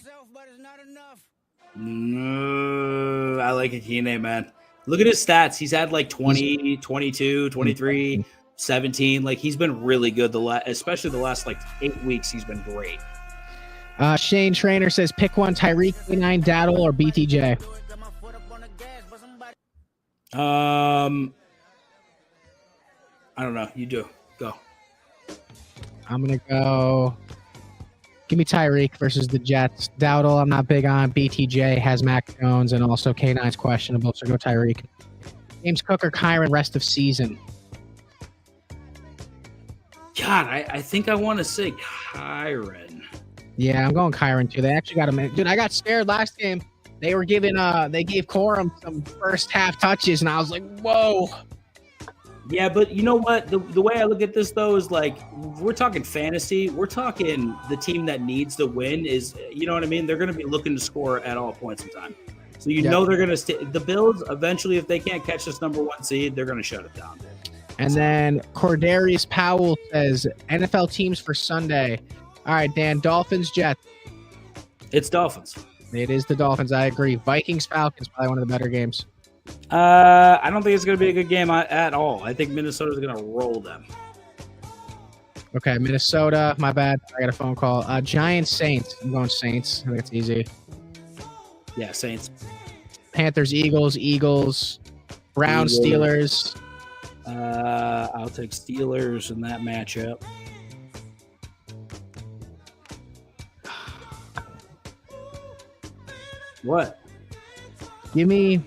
No, I like Akine, man. Look at his stats. He's had 20, 22, 23, 17. He's been really good. Especially the last 8 weeks, he's been great. Shane Trainer says pick one: Tyreek, K9, Daddle, or BTJ. I don't know. You do. Go. I'm gonna go. Give me Tyreek versus the Jets. Dowdle, I'm not big on. BTJ has Mac Jones, and also K9's questionable, so go Tyreek. James Cook or Kyron rest of season? God, I think I want to say Kyron. Yeah, I'm going Kyron too. They actually got him. Dude, I got scared last game. They were giving they gave Corum some first half touches, and I was like, whoa. Yeah, but you know what? The way I look at this, though, is we're talking fantasy. We're talking the team that needs to win is, you know what I mean? They're going to be looking to score at all points in time. So know they're going to stay. The Bills, eventually, if they can't catch this number 1 seed, they're going to shut it down. And then Cordarius Powell says NFL teams for Sunday. All right, Dan, Dolphins, Jets. It's Dolphins. It is the Dolphins. I agree. Vikings, Falcons, probably one of the better games. I don't think it's going to be a good game at all. I think Minnesota's going to roll them. Okay, Minnesota. My bad. I got a phone call. Giants, Saints. I'm going Saints. I think it's easy. Yeah, Saints. Panthers, Eagles. Browns, Steelers. I'll take Steelers in that matchup. What? Give me.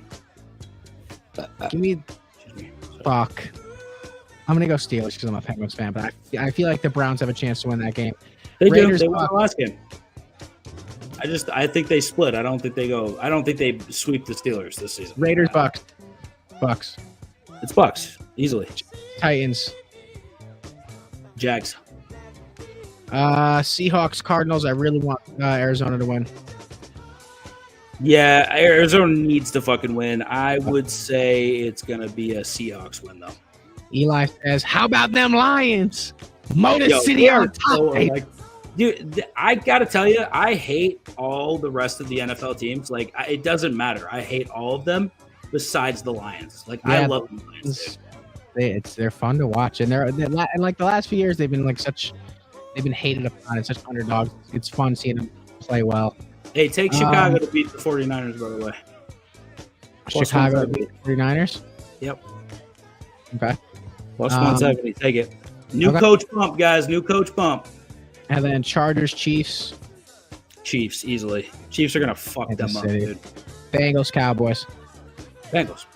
Fuck. I'm gonna go Steelers because I'm a Penguins fan, but I feel like the Browns have a chance to win that game. They do. They won the last game. I think they split. I don't think they sweep the Steelers this season. Raiders, Bucks. It's Bucks easily. Titans. Jags. Seahawks, Cardinals. I really want Arizona to win. Yeah, Arizona needs to fucking win. I would say it's going to be a Seahawks win, though. Eli says, how about them Lions? Motor City on top. Dude, I got to tell you, I hate all the rest of the NFL teams. It doesn't matter. I hate all of them besides the Lions. I love the Lions, dude. They're fun to watch. And the last few years, they've been they've been hated upon. It's such underdogs. It's fun seeing them play well. Hey, take Chicago to beat the 49ers, by the way. Plus Chicago 170. 49ers. Yep. Okay. Plus 170. Take it. New Okay. coach bump, guys. New coach bump. And then Chargers, Chiefs, Chiefs, easily. Chiefs are going to fuck Kansas them up, City. dude. Bengals, Cowboys. Bengals.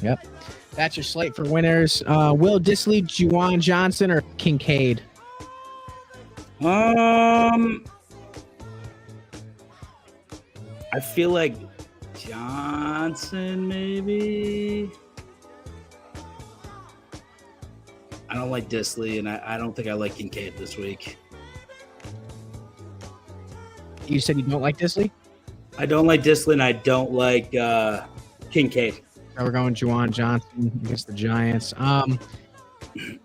Yep. That's your slate for winners. Will Dissly, Juwan Johnson, or Kincaid? I feel like Johnson, maybe. I don't like Disley, and I don't think I like Kincaid this week. You said you don't like Dissly? I don't like Disley, and I don't like Kincaid. So we're going Juwan Johnson against the Giants.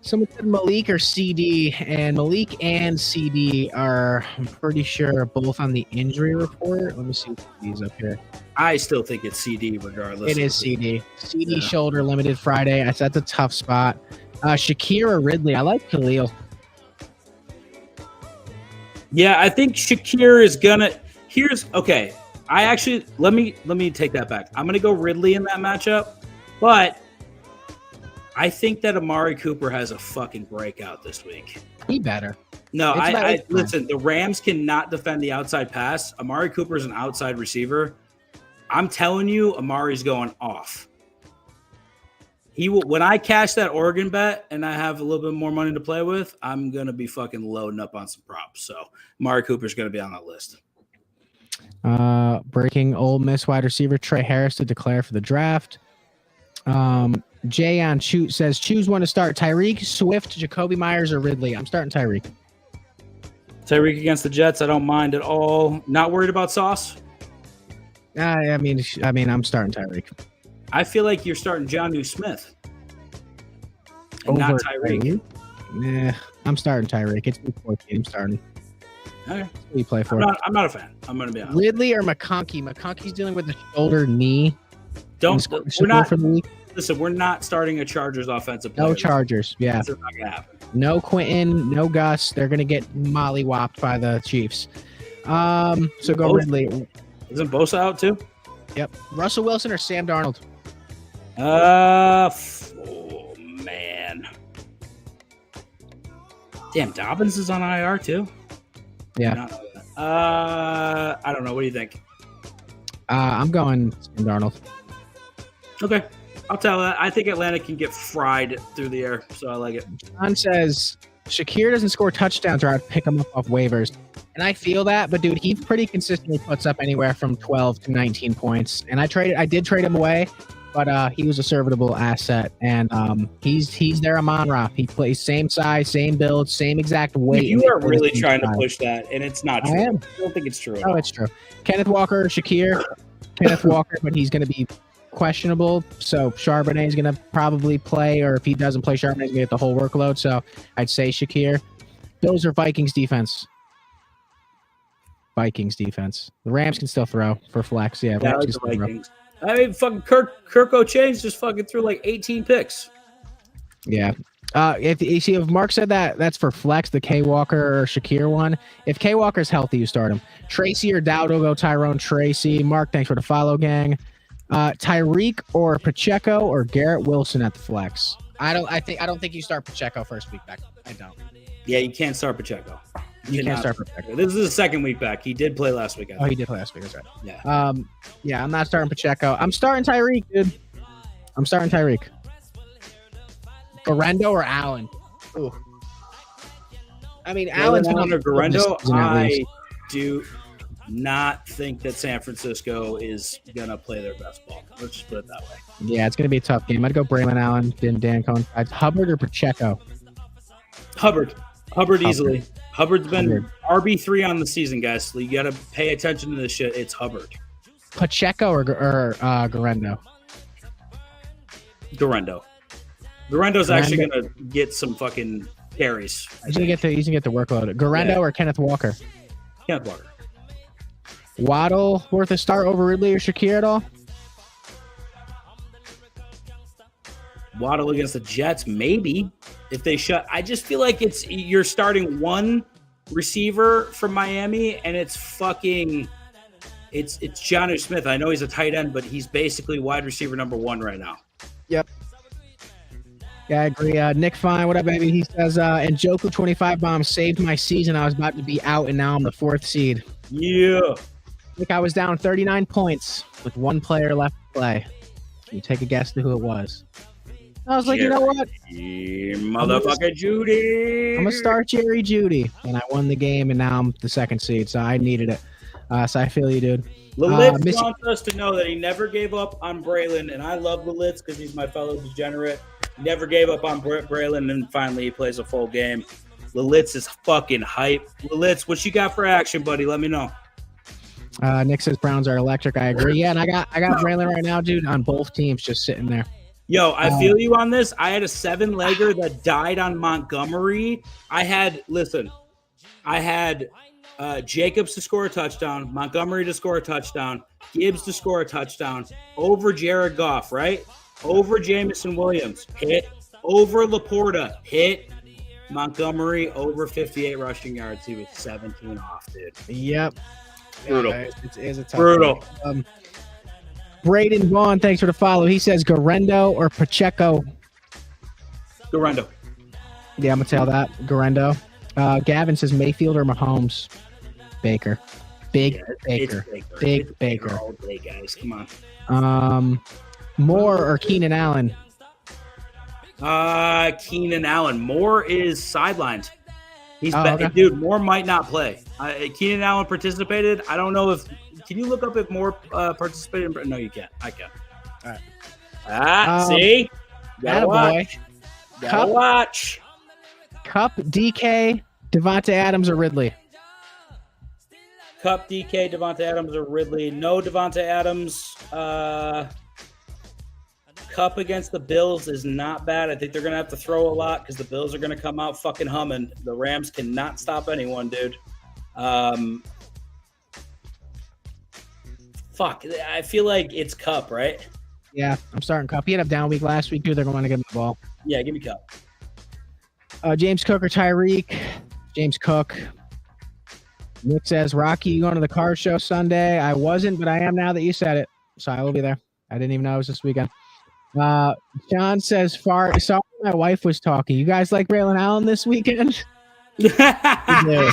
Someone said Malik or CD, and Malik and CD are, I'm pretty sure, both on the injury report. Let me see what these up here. I still think it's CD regardless. It is CD. CD Yeah. shoulder limited Friday. That's a tough spot. Shakir or Ridley? I like Khalil. Yeah, I think Shakir is gonna. Okay. I actually let me take that back. I'm gonna go Ridley in that matchup, but I think that Amari Cooper has a fucking breakout this week. He better. No, It's about I time. listen. The Rams cannot defend the outside pass. Amari Cooper is an outside receiver. I'm telling you, Amari's going off. He will. When I cash that Oregon bet and I have a little bit more money to play with, I'm gonna be fucking loading up on some props. So Amari Cooper's gonna be on that list. Breaking Ole Miss wide receiver Trey Harris to declare for the draft. Jay on Shoot says choose one to start: Tyreek, Swift, Jacoby Myers, or Ridley. I'm starting Tyreek. Tyreek against the Jets, I don't mind at all. Not worried about Sauce. I mean, I'm starting Tyreek. I feel like you're starting Jonnu Smith and not Tyreek. Nah, I'm starting Tyreek. It's week 14. I'm starting. Okay. What do you play for? I'm not a fan. I'm going to be honest. Ridley or McConkey? McConkey's dealing with a shoulder knee. We're not. For the week. Listen, we're not starting a Chargers offensive player. No Chargers. Yeah. That's not going to happen. No Quentin. No Gus. They're gonna get mollywopped by the Chiefs. So go Bosa. Ridley. Isn't Bosa out too? Yep. Russell Wilson or Sam Darnold? Oh man. Damn, Dobbins is on IR too. Yeah. I don't know. What do you think? I'm going Sam Darnold. Okay, I'll tell that. I think Atlanta can get fried through the air, so I like it. John says Shakir doesn't score touchdowns, or I'd pick him up off waivers. And I feel that, but dude, he pretty consistently puts up anywhere from 12 to 19 points. And I did trade him away, but he was a serviceable asset, and he's their Amon-Ra. He plays same size, same build, same exact weight. You are really trying to push that, and it's not true. I am. I don't think it's true. Oh, it's true. Kenneth Walker, Shakir. Kenneth Walker, but he's going to be questionable. So Charbonnet is going to probably play, or if he doesn't play, Charbonnet is going to get the whole workload. So I'd say Shakir. Bills or Vikings defense? Vikings defense. The Rams can still throw for flex. Yeah, I Rams like can the still throw. Vikings. I mean, fucking Kirk O'Chains just fucking threw like 18 picks. Yeah. If Mark said that, that's for flex, the K Walker or Shakir one. If K Walker's healthy, you start him. Tracy or Dowd will go Tyrone Tracy. Mark, thanks for the follow, gang. Tyreek or Pacheco or Garrett Wilson at the flex. I don't think you start Pacheco first week back. I don't. Yeah, you can't start Pacheco. You can't start Pacheco. This is the second week back. He did play last week. Oh, he did play last week. That's right. Yeah. Yeah, I'm not starting Pacheco. I'm starting Tyreek, dude. I'm starting Tyreek. Garendo or Allen? Ooh. I mean, Allen's Allen or Garendo. at I least. do not think that San Francisco is gonna play their best ball. Let's just put it that way. Yeah, it's gonna be a tough game. I'd go Braylon Allen, then Dan Cohn. Hubbard or Pacheco? Hubbard easily. Hubbard's been RB3 on the season, guys. So you got to pay attention to this shit. It's Hubbard. Pacheco or Garendo? Garendo's actually going to get some fucking carries. He's gonna get the workload. Garendo or Kenneth Walker? Kenneth Walker. Waddle worth a start over Ridley or Shakir at all? Waddle against the Jets, maybe if they shut. I just feel like you're starting one receiver from Miami, and it's fucking It's Jonnu Smith. I know he's a tight end, but he's basically wide receiver number 1 right now. Yep. Yeah, I agree. Nick Fine, what up, baby? He says, Njoku 25 bombs saved my season. I was about to be out, and now I'm the 4th seed. Yeah. I was down 39 points with 1 player left to play. Can you take a guess to who it was? I was like, you know what? Motherfucker Judy. I'm going to start Jerry Judy. And I won the game, and now I'm the 2nd seed, so I needed it. So I feel you, dude. Lalitz wants us to know that he never gave up on Braylon, and I love Lalitz because he's my fellow degenerate. He never gave up on Braylon, and finally he plays a full game. Lalitz is fucking hype. Lalitz, what you got for action, buddy? Let me know. Nick says Browns are electric. I agree. Yeah, and I got Braylon right now, dude, on both teams just sitting there. Yo, I feel you on this. I had a 7-legger that died on Montgomery. I had Jacobs to score a touchdown, Montgomery to score a touchdown, Gibbs to score a touchdown, over Jared Goff, right? Over Jameson Williams, hit. Over Laporta, hit. Montgomery, over 58 rushing yards. He was 17 off, dude. Yep. Brutal. Yeah, it is a tough Brutal. Braden Vaughn, thanks for the follow. He says Garendo or Pacheco. Garendo. Yeah, I'm going to tell that. Garendo. Gavin says Mayfield or Mahomes. Baker. Big Baker. Big Baker. All day, guys. Come on. Moore or Keenan Allen? Keenan Allen. Moore is sidelined. He's okay. Dude, Moore might not play. Keenan Allen participated. I don't know if can you look up if Moore participated? No, you can't. I can. All right. See? Gotta watch. Gotta watch. Cup, DK, Devontae Adams or Ridley? Cup, DK, Devontae Adams or Ridley. No Devontae Adams. Cup against the Bills is not bad. I think they're going to have to throw a lot because the Bills are going to come out fucking humming. The Rams cannot stop anyone, dude. Fuck. I feel like it's Cup, right? Yeah, I'm starting Cup. He had a down week last week, too. They're going to give him the ball. Yeah, give me Cup. James Cook or Tyreek? James Cook. Nick says, Rocky, you going to the car show Sunday? I wasn't, but I am now that you said it. So I will be there. I didn't even know it was this weekend. John says, sorry, my wife was talking. You guys like Braylon Allen this weekend? We do.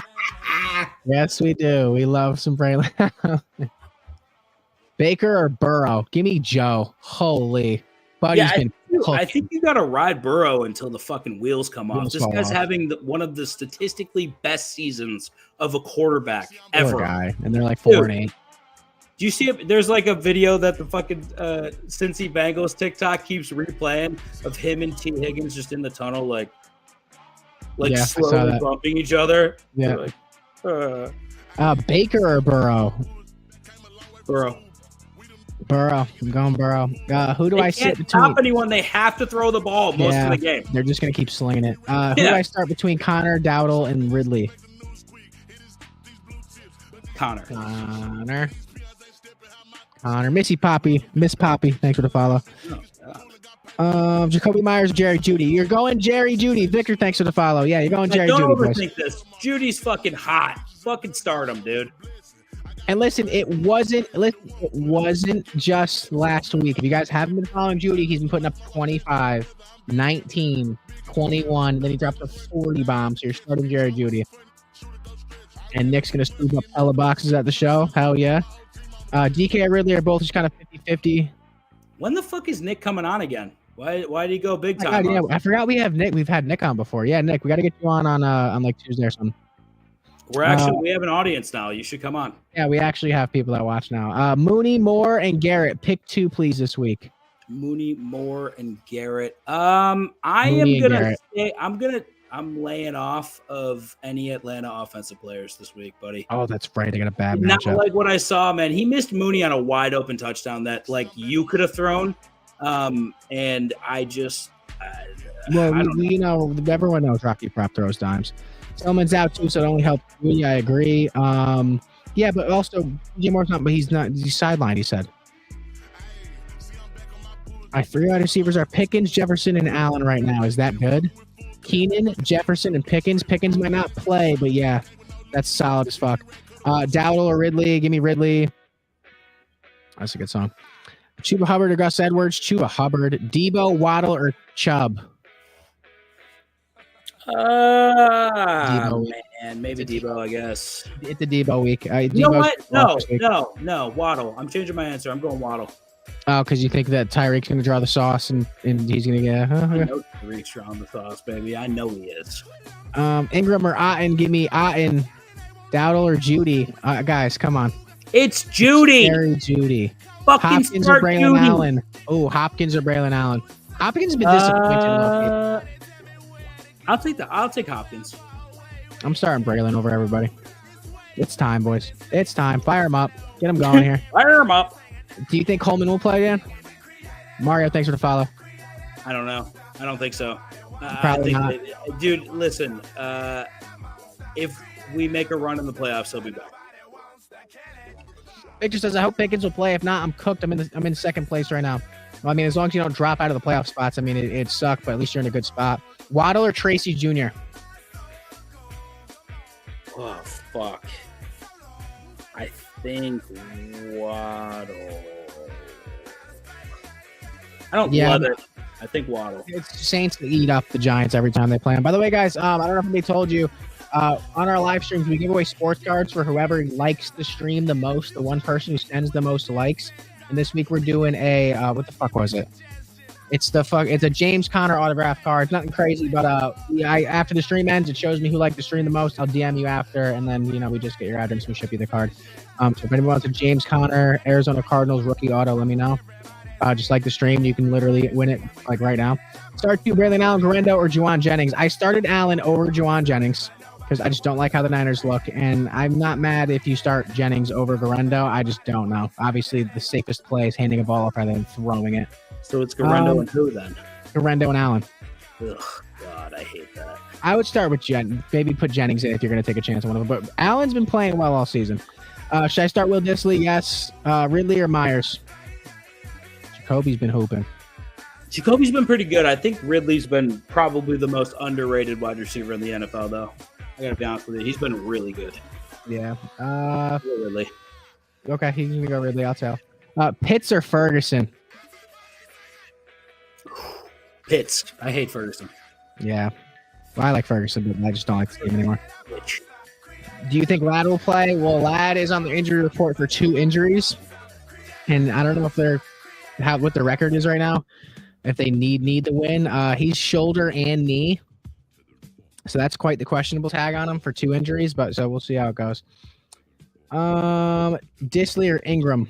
Yes, we do. We love some Braylon Allen. Baker or Burrow? Give me Joe. Holy. Buddy's been I think you got to ride Burrow until the fucking wheels come off. This guy's having one of the statistically best seasons of a quarterback ever. Poor guy. And they're like 4-8. Do you see it? There's like a video that the fucking Cincy Bengals TikTok keeps replaying of him and T. Higgins just in the tunnel, like slowly bumping each other. Yeah. Like, Baker or Burrow? Burrow. I'm going Burrow. Who do I sit between? Stop anyone. They have to throw the ball most of the game. They're just going to keep slinging it. Who do I start between Connor, Dowdle, and Ridley? Connor. Miss Poppy. Thanks for the follow. Jacoby Myers, Jerry Judy. You're going Jerry Judy. Victor, thanks for the follow. Yeah, you're going Jerry Judy. Don't overthink this. Judy's fucking hot. Fucking start him, dude. And listen, it wasn't just last week. If you guys haven't been following Judy, he's been putting up 25, 19, 21. Then he dropped a 40 bomb. So you're starting Jerry Judy. And Nick's going to scoop up hella boxes at the show. Hell yeah. DK and Ridley are both just kind of 50-50. When the fuck is Nick coming on again? Why did he go big time? God, yeah, I forgot we have Nick. We've had Nick on before. Yeah, Nick, we got to get you on like Tuesday or something. We have an audience now. You should come on. Yeah, we actually have people that watch now. Mooney, Moore, and Garrett. Pick two, please, this week. Mooney, Moore, and Garrett. I'm laying off of any Atlanta offensive players this week, buddy. Oh, that's right. They got a bad matchup. Not like what I saw, man. He missed Mooney on a wide open touchdown that like you could have thrown. And I just everyone knows Rocky Prop throws dimes. Tillman's out too, so it only helps me. I agree. Yeah, but also DJ Moore's not, but he's sidelined, he said. My three wide receivers are Pickens, Jefferson, and Allen right now. Is that good? Keenan, Jefferson, and Pickens. Pickens might not play, but yeah, that's solid as fuck. Dowdle or Ridley? Give me Ridley. That's a good song. Chuba Hubbard or Gus Edwards? Chuba Hubbard. Debo, Waddle, or Chubb? Man, maybe Debo, I guess. It's the Debo week. You know what? No, Waddle. I'm changing my answer. I'm going Waddle. Oh, because you think that Tyreek's going to draw the sauce and he's going to get... I know Tyreek's drawing the sauce, baby. I know he is. Ingram or Otten? Give me Otten. Dowdle or Judy? Guys, come on. It's Judy. Scary Judy. Fucking Hopkins or Braylon Allen? Oh, Hopkins or Braylon Allen? Hopkins has been disappointing. I'll take Hopkins. I'm starting Braylon over everybody. It's time, boys. It's time. Fire him up. Get him going here. Fire him up. Do you think Coleman will play again? Mario, thanks for the follow. I don't know. I don't think so. Probably not. Dude, listen. If we make a run in the playoffs, he'll be back. Victor says, I hope Pickens will play. If not, I'm cooked. I'm in second place right now. Well, I mean, as long as you don't drop out of the playoff spots, I mean, it sucked, but at least you're in a good spot. Waddle or Tracy Jr.? Oh, fuck. I think Waddle. I don't love it. I think Waddle. It's Saints to eat up the Giants every time they play them. By the way, guys, I don't know if anybody told you, on our live streams, we give away sports cards for whoever likes the stream the most, the one person who sends the most likes. And this week we're doing a what the fuck was it? It's a James Conner autograph card. It's nothing crazy, but after the stream ends, it shows me who liked the stream the most. I'll DM you after, and then we just get your address and we ship you the card. So if anyone wants a James Conner Arizona Cardinals rookie auto, let me know. Just like the stream, you can literally win it like right now. Start two: Braylon Allen, Garendo, or Juwan Jennings. I started Allen over Juwan Jennings because I just don't like how the Niners look, and I'm not mad if you start Jennings over Garendo. I just don't know. Obviously, the safest play is handing a ball off rather than throwing it. So it's Garendo and who then? Garendo and Allen. Ugh, God, I hate that. I would start with maybe put Jennings in if you're going to take a chance on one of them. But Allen's been playing well all season. Should I start Will Dissly? Yes. Ridley or Myers? Jacoby's been hooping. Jacoby's been pretty good. I think Ridley's been probably the most underrated wide receiver in the NFL, though. I got to be honest with you. He's been really good. Yeah. Ridley. Okay, he's going to go Ridley. I'll tell. Pitts or Ferguson? Pitts. I hate Ferguson. Yeah. Well, I like Ferguson, but I just don't like the team anymore. Do you think Ladd will play? Well, Ladd is on the injury report for 2 injuries. And I don't know if what the record is right now. If they need to win. He's shoulder and knee. So that's quite the questionable tag on him for 2 injuries, but so we'll see how it goes. Dissly or Ingram?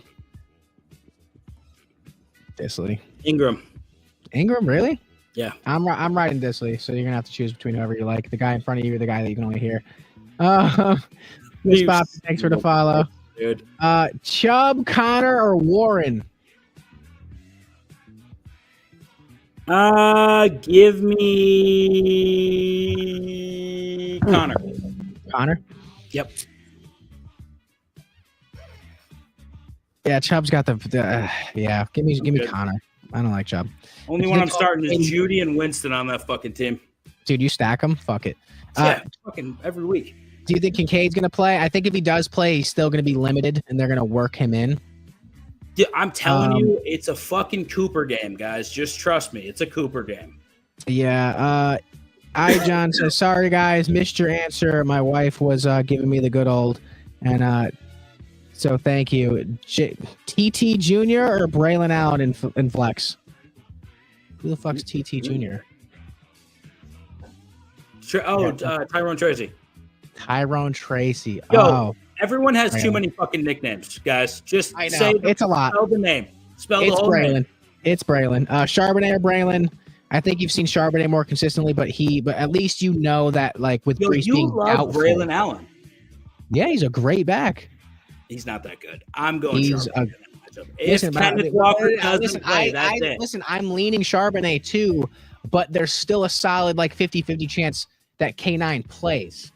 Dissly. Ingram, really? Yeah. I'm riding Dissly, so you're gonna have to choose between whoever you like. The guy in front of you or the guy that you can only hear. Miss Bob, thanks for the follow. Dude. Chubb, Connor, or Warren? Give me Connor. Connor? Yep. Yeah, Chubb's got the yeah. Give me Connor. I don't like Chubb. Only one I'm starting is Judy and Winston on that fucking team. Dude, you stack them? Fuck it. Yeah, fucking every week. Do you think Kincaid's going to play? I think if he does play, he's still going to be limited, and they're going to work him in. Yeah, I'm telling you, it's a fucking Cooper game, guys. Just trust me. It's a Cooper game. Yeah. John says, sorry, guys. Missed your answer. My wife was giving me the good old. And so thank you. TT Jr. or Braylon Allen in flex? Who the fuck's TT Jr.? Tyrone Tracy. Tyrone Tracy. Yo, everyone has too many fucking nicknames, guys. Just say it's a lot. Spell the name. Spell the whole name. It's Braylon. Charbonnet or Braylon? I think you've seen Charbonnet more consistently, but at least you know that like with Brees being doubtful. Braylon Allen. Yeah, he's a great back. He's not that good. I'm going Charbonnet. If Kenneth Walker doesn't play, that's it. Listen, I'm leaning Charbonnet too, but there's still a solid like 50-50 chance that K9 plays.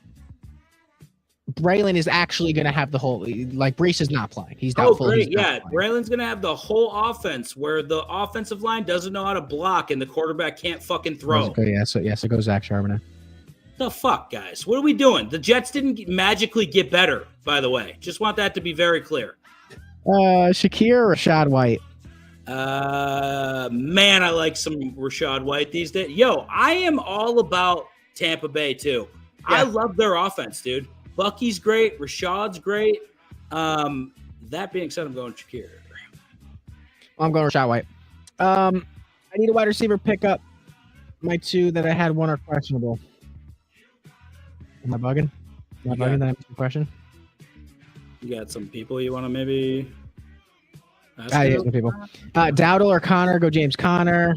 Braylon is actually going to have the whole, like Brees is not playing. He's doubtful. Great. Yeah, Braylon's going to have the whole offense where the offensive line doesn't know how to block and the quarterback can't fucking throw. So go Zach Charbonnet. The fuck, guys? What are we doing? The Jets didn't magically get better, by the way. Just want that to be very clear. Shakir or Rashad White? Man, I like some Rashad White these days. Yo, I am all about Tampa Bay too. Yeah. I love their offense, dude. Bucky's great. Rashad's great. That being said, I'm going Shakir. I'm going Rashad White. I need a wide receiver pickup. My two that I had, one are questionable. Am I bugging? Am I bugging that I'm asking a question? You got some people you want to maybe ask Yeah, about? some people. Dowdle or Connor? Go James Connor.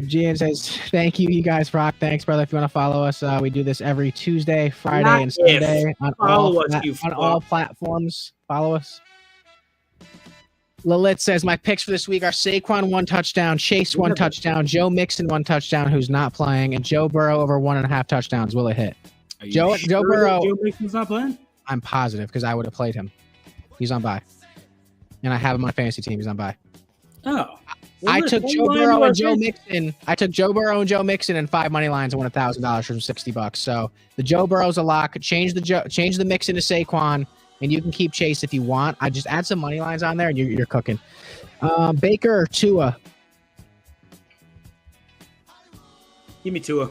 Gian says, thank you guys, Rock. Thanks, brother. If you want to follow us, we do this every Tuesday, Friday, Not and Sunday if. on Follow us, you on fuck. all platforms. Follow us. Lilith says, my picks for this week are Saquon 1 touchdown, Chase 1 touchdown, Joe Mixon 1 touchdown, who's not playing, and Joe Burrow over 1.5 touchdowns. Will it hit? Are you Joe sure Burrow- Joe Mixon's not playing? I'm positive because I would have played him. He's on bye. And I have him on a fantasy team. He's on bye. Oh. I took What Joe line Burrow do I and Joe take? Mixon. I took Joe Burrow and Joe Mixon and 5 money lines and won $1,000 from $60. So the Joe Burrow's a lock. Change the Mixon to Saquon, and you can keep Chase if you want. I just add some money lines on there, and you're cooking. Baker or Tua? Give me Tua.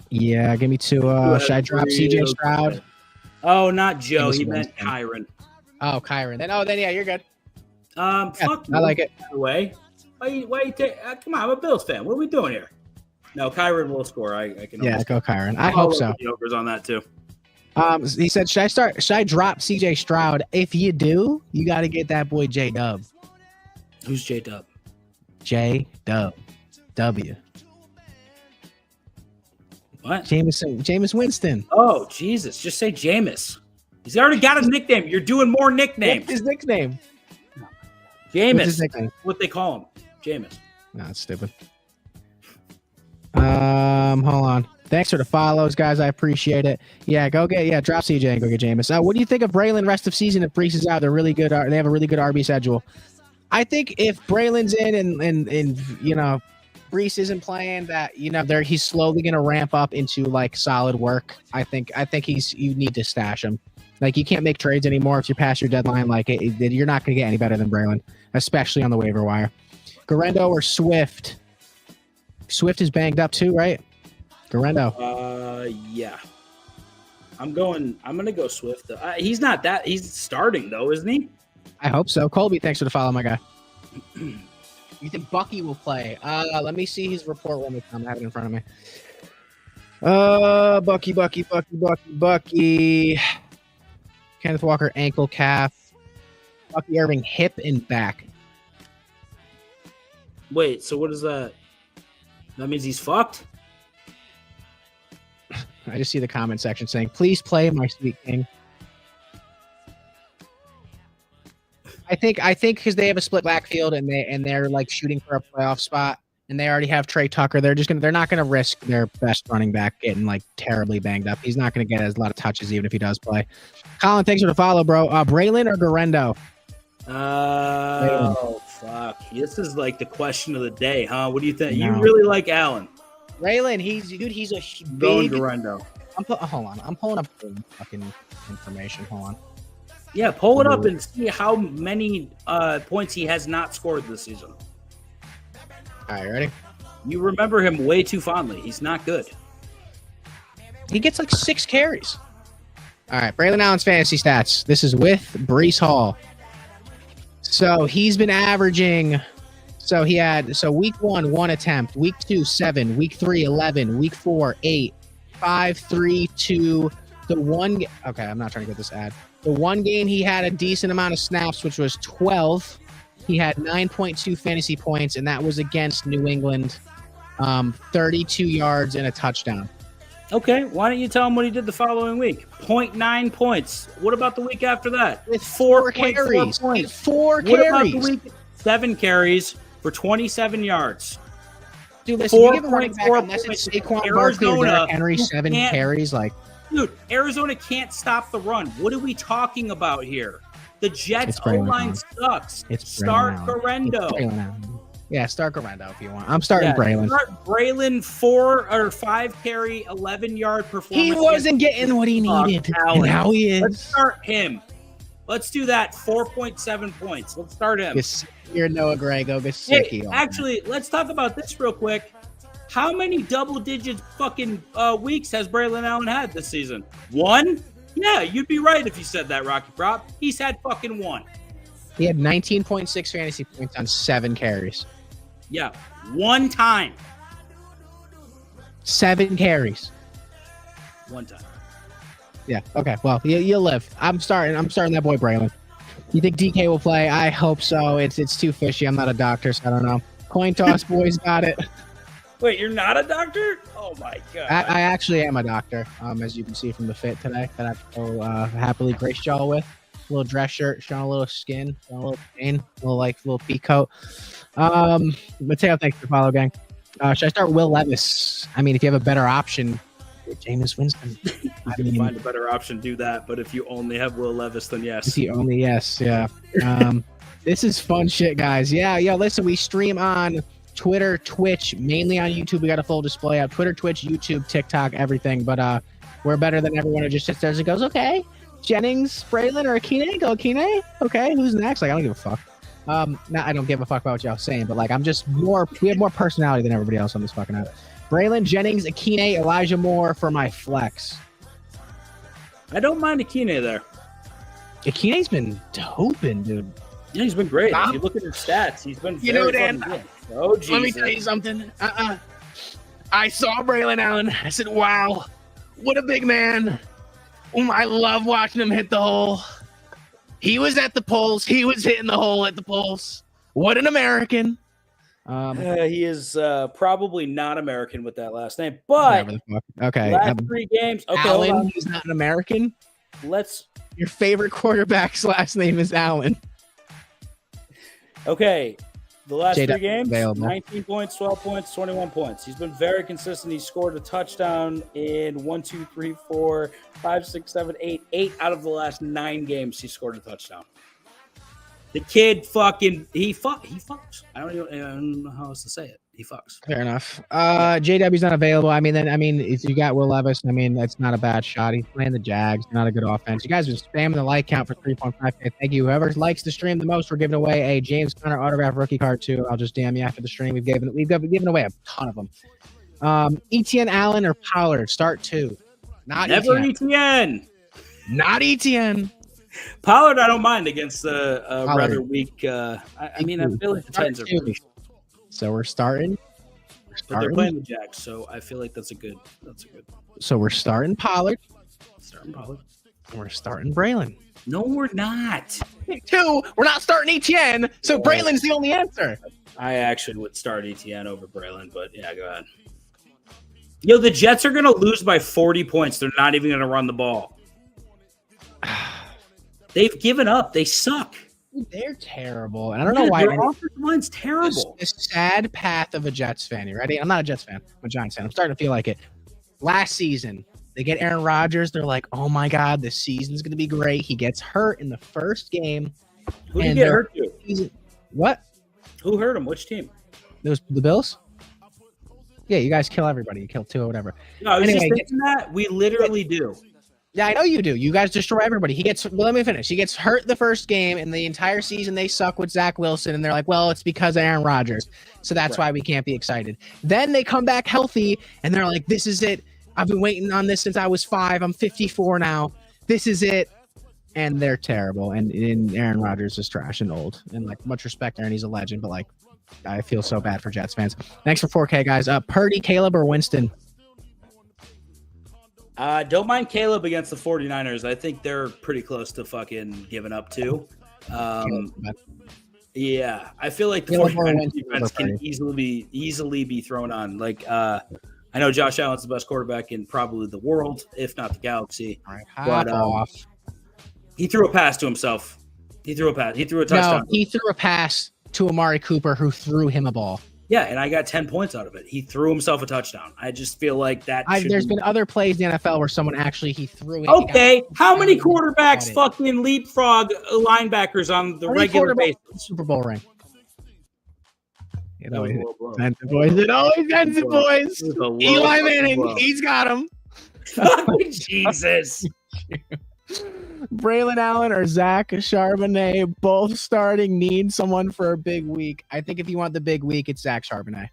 Yeah, give me Tua. Should I drop CJ Real Stroud? good. Oh, not Joe. Give me He some meant Winston. Kyron. Oh, Kyron. Then yeah, you're good. Yeah, Fuck you. I like it. By the way, why you take? Come on, I'm a Bills fan. What are we doing here? No, Kyron will score. I can. Yeah, almost- go Kyron. I I'll hope look so. at the overs on that too. He said, should I drop CJ Stroud? If you do, you got to get that boy J Dub. Who's J Dub? J Dub. W. What? Jameis Winston. Oh, Jesus. Just say Jameis. He's already got a nickname. You're doing more nicknames. What's his nickname? What's Jameis. his nickname? What they call him. Jameis. No, it's stupid. Hold on. Thanks for the follows, guys. I appreciate it. Yeah, drop CJ and go get Jameis. What do you think of Braylon rest of season if Brees is out? They're really good. They have a really good RB schedule. I think if Braylon's in and you know Brees isn't playing, that he's slowly going to ramp up into like solid work. I think you need to stash him. Like you can't make trades anymore if you pass your deadline. Like you're not going to get any better than Braylon, especially on the waiver wire. Garendo or Swift? Swift is banged up too, right? Garendo. Yeah. I'm gonna go Swift. He's not that. He's starting though, isn't he? I hope so. Colby, thanks for the follow, my guy. You think Bucky will play? Let me see his report one more time. I have it in front of me. Bucky. Kenneth Walker, ankle, calf. Bucky Irving, hip and back. Wait. So what is that? That means he's fucked. I just see the comment section saying, "Please play my sweet king." I think because they have a split backfield and they're like shooting for a playoff spot, and they already have Trey Tucker. They're not gonna risk their best running back getting like terribly banged up. He's not gonna get a lot of touches even if he does play. Colin, thanks for the follow, bro. Braylon or Garendo? Oh fuck! This is like the question of the day, huh? What do you think? No. You really like Allen? Braylon, he's a Going big. Garendo. Hold on, I'm pulling up the fucking information. Hold on. Yeah, pull it up and see how many points he has not scored this season. All right, ready? You remember him way too fondly. He's not good. He gets like 6 carries. All right, Braylon Allen's fantasy stats. This is with Brees Hall. So he's been averaging. So week 1, 1 attempt. Week 2, 7. Week 3, 11. Week 4, 8. 5, 3, 2. The one. Okay, I'm not trying to get this ad. The one game he had a decent amount of snaps, which was 12. He had 9.2 fantasy points, and that was against New England. 32 yards and a touchdown. Okay, why don't you tell him what he did the following week? 0.9 points. What about the week after that? With 4 carries. points. With 4 What about carries. the week? 7 carries for 27 yards. Dude, listen, you give a 4.4 running back unless it's Saquon Barkley or Arizona, Derrick Henry, who 7 can't- carries. Like, Dude, Arizona can't stop the run. What are we talking about here? The Jets It's Braylon O-line Allen. sucks. it's Start Braylon Allen. Garendo. It's Braylon Allen. Yeah, start Garendo if you want. I'm starting Braylon. Start Braylon 4 or 5 carry, 11-yard performance. He wasn't getting what he Fuck needed. Allen. And now he Let's is. start him. Let's do that. 4.7 points. Let's start him. You're Noah Gray. Go Hey, actually, let's talk about this real quick. How many double-digit fucking weeks has Braylon Allen had this season? 1? Yeah, you'd be right if you said that, Rocky Prop. He's had fucking 1. He had 19.6 fantasy points on 7 carries. Yeah, 1 time. 7 carries. 1 time. Yeah. Okay. Well, you'll live. I'm starting that boy Braylon. You think DK will play? I hope so. It's too fishy. I'm not a doctor, so I don't know. Coin toss, boys got it. Wait, you're not a doctor? Oh my god. I actually am a doctor. As you can see from the fit today, that I so happily grace y'all with. A little dress shirt, showing a little skin, a little pain, a little pea coat. Mateo, thanks for the follow, gang. Should I start Will Levis? I mean, if you have a better option, Jameis Winston. I mean, find a better option, do that. But if you only have Will Levis, then yes. If you only, yes, yeah. This is fun shit, guys. Yeah, listen, we stream on Twitter, Twitch, mainly on YouTube. We got a full display of Twitter, Twitch, YouTube, TikTok, everything. But we're better than everyone who just sits there and goes, okay, Jennings, Braylon, or Akine? Go Akine? Okay, who's next? Like, I don't give a fuck. I don't give a fuck about what y'all saying, but like, we have more personality than everybody else on this fucking app. Braylon, Jennings, Akine, Elijah Moore for my flex. I don't mind Akine there. Akine's been doping, dude. Yeah, he's been great. If you look at his stats, he's been very Dan, good. Oh, Jesus. Let me tell you something. I saw Braylon Allen. I said, wow, what a big man. I love watching him hit the hole. He was at the polls. He was hitting the hole at the polls. What an American. He is probably not American with that last name, but okay. Last 3 games. Okay, Allen is not an American. Your favorite quarterback's last name is Allen. Okay, the last 3 games, available. 19 points, 12 points, 21 points. He's been very consistent. He scored a touchdown in 1, 2, 3, 4, 5, 6, 7, 8. 8 out of the last 9 games he scored a touchdown. The kid he fucks. I don't know how else to say it. He fucks. Fair enough. JW's not available. I mean, if you got Will Levis, I mean, that's not a bad shot. He's playing the Jags. Not a good offense. You guys have been spamming the like count for 3.5K. Thank you. Whoever likes the stream the most, we're giving away a James Conner autograph rookie card too. I'll just DM you after the stream. We've given away a ton of them. Etienne, Allen, or Pollard. Start 2. Never Etienne. Not Etienne. Pollard, I don't mind against the rather weak. I mean, I feel like the Titans are pretty. So we're starting. But they're playing the Jags, so I feel like that's a good. So we're starting Pollard. Pollard. We're starting Braylon. No, we're not. 2. We're not starting Etienne. So Braylon's the only answer. I actually would start Etienne over Braylon, but yeah, go ahead. Yo, the Jets are gonna lose by 40 points. They're not even gonna run the ball. They've given up. They suck. They're terrible. And I don't know why. Their offensive line's terrible. The sad path of a Jets fan. You ready? I'm not a Jets fan. I'm a Giants fan. I'm starting to feel like it. Last season, they get Aaron Rodgers. They're like, oh my God, this season's going to be great. He gets hurt in the first game. Who did he get hurt to? What? Who hurt him? Which team? The Bills? Yeah, you guys kill everybody. You kill 2 or whatever. No, I was just thinking that. We literally do. Yeah, I know you do. You guys destroy everybody. Let me finish. He gets hurt the first game, and the entire season they suck with Zach Wilson, and they're like, well, it's because of Aaron Rodgers. So that's why we can't be excited. Then they come back healthy, and they're like, this is it. I've been waiting on this since I was 5. I'm 54 now. This is it. And they're terrible. And Aaron Rodgers is trash and old. And like, much respect, Aaron. He's a legend, but like, I feel so bad for Jets fans. Thanks for 4K, guys. Purdy, Caleb, or Winston? Don't mind Caleb against the 49ers. I think they're pretty close to fucking giving up too. Yeah, I feel like the 49ers defense can easily be thrown on. Like, I know Josh Allen's the best quarterback in probably the world, if not the galaxy. But he threw a pass to himself. He threw a touchdown. No, he threw a pass to Amari Cooper, who threw him a ball. Yeah, and I got 10 points out of it. He threw himself a touchdown. I just feel like that. There's been other plays in the NFL where someone actually he threw it. Okay, how many quarterbacks fucking leapfrog linebackers on the regular basis? Super Bowl ring. It always ends it, boys. It always ends it, boys. Eli Manning, he's got him. Jesus. Braylon Allen or Zach Charbonnet, both starting, need someone for a big week. I think if you want the big week, it's Zach Charbonnet.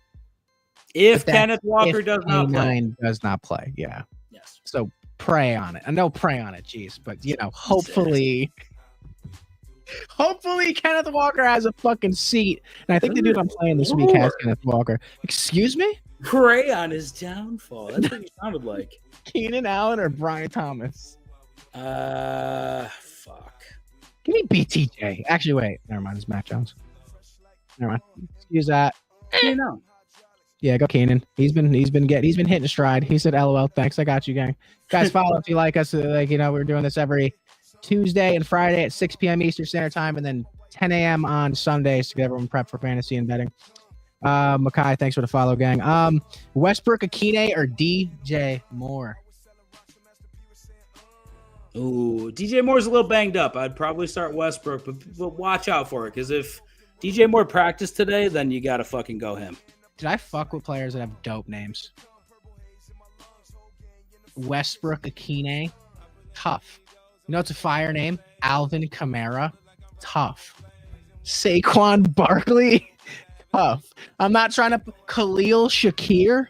If Kenneth Walker does not play. Does not play, yeah. Yes. So pray on it. I know pray on it, jeez. But, hopefully Kenneth Walker has a fucking seat. And I think the dude I'm playing this week has Kenneth Walker. Excuse me? Pray on his downfall. That's what he sounded like. Keenan Allen or Brian Thomas? Fuck. Give me BTJ. Actually, wait. Never mind. It's Matt Jones. Never mind. Excuse that. No. Yeah, go Keenan. He's been hitting stride. He said, "LOL, thanks. I got you, gang." Guys, follow if you like us. We're doing this every Tuesday and Friday at 6 p.m. Eastern Standard Time, and then 10 a.m. on Sundays to get everyone prepped for fantasy and betting. Makai, thanks for the follow, gang. Westbrook Akine or DJ Moore? Ooh, DJ Moore's a little banged up. I'd probably start Westbrook, but watch out for it, because if DJ Moore practiced today, then you got to fucking go him. Did I fuck with players that have dope names? Westbrook Akine, tough. You know it's a fire name? Alvin Kamara, tough. Saquon Barkley, tough. I'm not trying to... Khalil Shakir,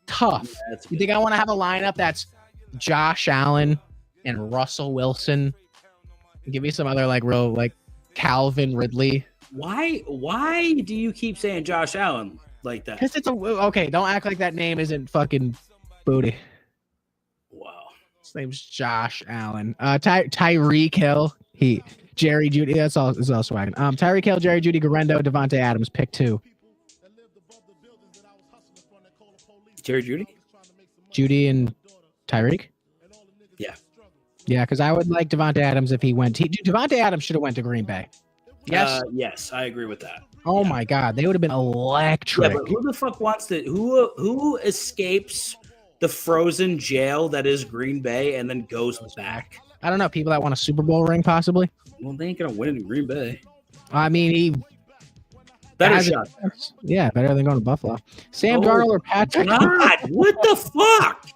tough. Yeah, you think I want to have a lineup that's Josh Allen and Russell Wilson? Give me some other real Calvin Ridley. Why do you keep saying Josh Allen like that? Because it's okay. Don't act like that name isn't fucking booty. Wow. His name's Josh Allen. Tyreek Hill. Jerry Judy. That's all swagging. Tyreek Hill, Jerry Judy, Garendo, Devontae Adams. Pick 2. Jerry Judy? Judy and Tyreek? Yeah. Yeah, because I would like Devontae Adams if he went. Devontae Adams should have went to Green Bay. Yes. Yes, I agree with that. Oh my God, they would have been electric. Yeah, but who the fuck wants to? Who escapes the frozen jail that is Green Bay and then goes back? I don't know. People that want a Super Bowl ring, possibly. Well, they ain't gonna win in Green Bay. I mean, he better shot. Yeah, better than going to Buffalo. Sam Darnold or Patrick? God, what the fuck?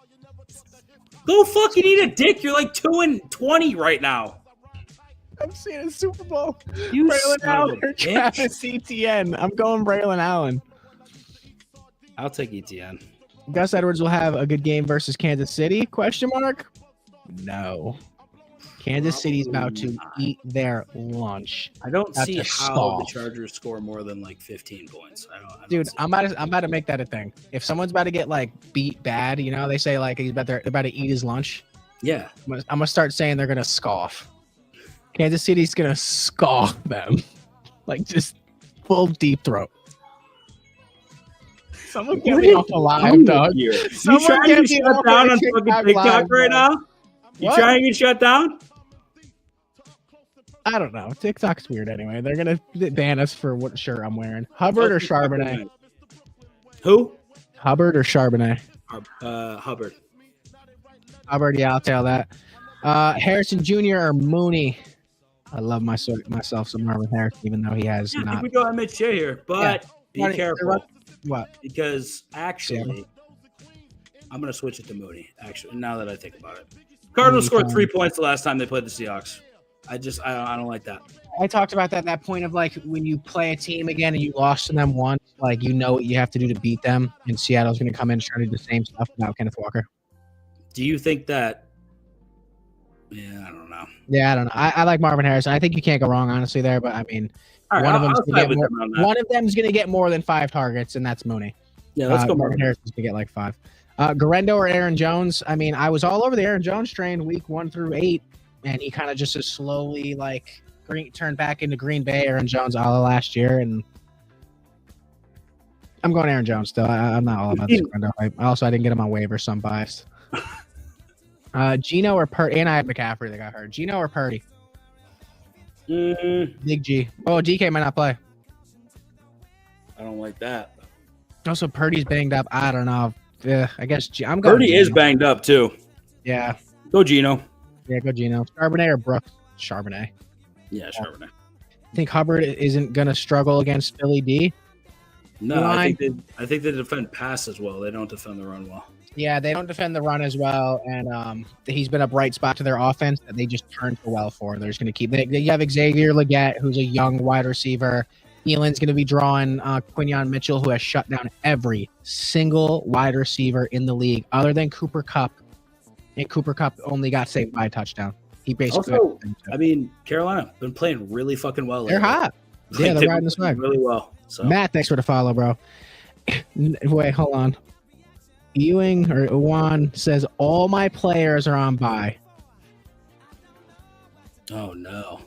Go fucking eat a dick. You're like 2-20 right now. I'm seeing a Super Bowl. You Braylon Allen or Travis Etienne. I'm going Braylon Allen. I'll take Etienne. Gus Edwards will have a good game versus Kansas City? Question mark. No. Kansas City's about to eat their lunch. I don't see how the Chargers score more than 15 points. Dude, I'm about to make that a thing. If someone's about to get beat bad, they say they're about to eat his lunch. Yeah. I'm gonna start saying they're gonna scoff. Kansas City's gonna scoff them. Just full deep throat. Someone get me off the live, dog. You trying to get shut down on fucking TikTok right now? You trying to get shut down? I don't know. TikTok's weird anyway. They're gonna ban us for what shirt I'm wearing. Hubbard or Charbonnet? Who? Hubbard or Charbonnet? Hubbard. Hubbard, yeah, I'll tell that. Harrison Jr. or Mooney? I love myself some Marvin Harrison, even though he has not. I think we go Mitch Shea here, but be careful. What? Because actually, I'm going to switch it to Mooney, actually, now that I think about it. Cardinals scored 3 points the last time they played the Seahawks. I don't like that. I talked about that point of when you play a team again and you lost to them once, you know what you have to do to beat them, and Seattle's going to come in and try to do the same stuff without Kenneth Walker. Do you think that? Yeah, I don't know. Yeah, I don't know. I like Marvin Harrison. I think you can't go wrong, honestly, there. But I mean, one of them's going to get more than 5 targets, and that's Mooney. Yeah, let's go. Marvin Harrison's going to get 5. Garendo or Aaron Jones? I mean, I was all over the Aaron Jones train week 1 through 8, and he kind of just slowly turned back into Green Bay Aaron Jones all of last year, and I'm going Aaron Jones still. I'm not all about this Garendo. I didn't get him on waivers, so I'm biased. Gino or Purdy? And I have McCaffrey that got hurt. Gino or Purdy? Big G. Oh, DK might not play. I don't like that. Also, Purdy's banged up. I don't know. I guess I'm going. Purdy Gino. is banged up too. Yeah. Go Gino. Yeah, go Gino. Charbonnet or Brooks? Charbonnet. Yeah, Charbonnet. I think Hubbard isn't going to struggle against Philly D. No, I think they defend pass as well. They don't defend the run well. Yeah, they don't defend the run as well, and he's been a bright spot to their offense that they just turned so well for. They're just going to keep. They have Xavier Legette, who's a young wide receiver. Elon's going to be drawing Quinyon Mitchell, who has shut down every single wide receiver in the league, other than Cooper Kupp. And Cooper Kupp only got saved by a touchdown. He basically. Also, I mean, Carolina been playing really fucking well. They're hot. Yeah, they're riding the swag really well. So. Matt, thanks for the follow, bro. Wait, hold on. Ewing or Juan says all my players are on bye. Oh no.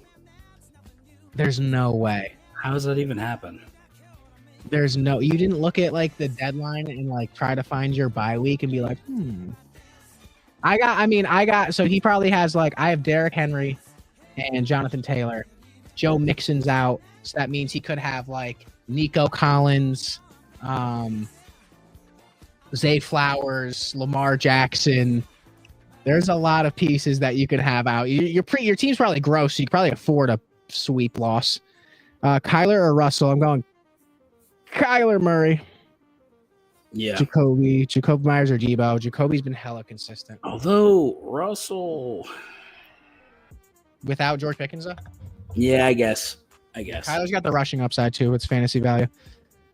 There's no way. How does that even happen? You didn't look at like the deadline and like try to find your bye week and be like, so he probably has like, I have Derrick Henry and Jonathan Taylor. Joe Mixon's out. So that means he could have like Nico Collins, Zay Flowers, Lamar Jackson. There's a lot of pieces that you could have out. Your team's probably gross, so you can probably afford a sweep loss. Kyler or Russell? I'm going Kyler Murray. Yeah. Jacoby Myers or Debo. Jacoby's been hella consistent. Although Russell without George Pickens though? Yeah, I guess. Kyler's got the rushing upside too. It's fantasy value.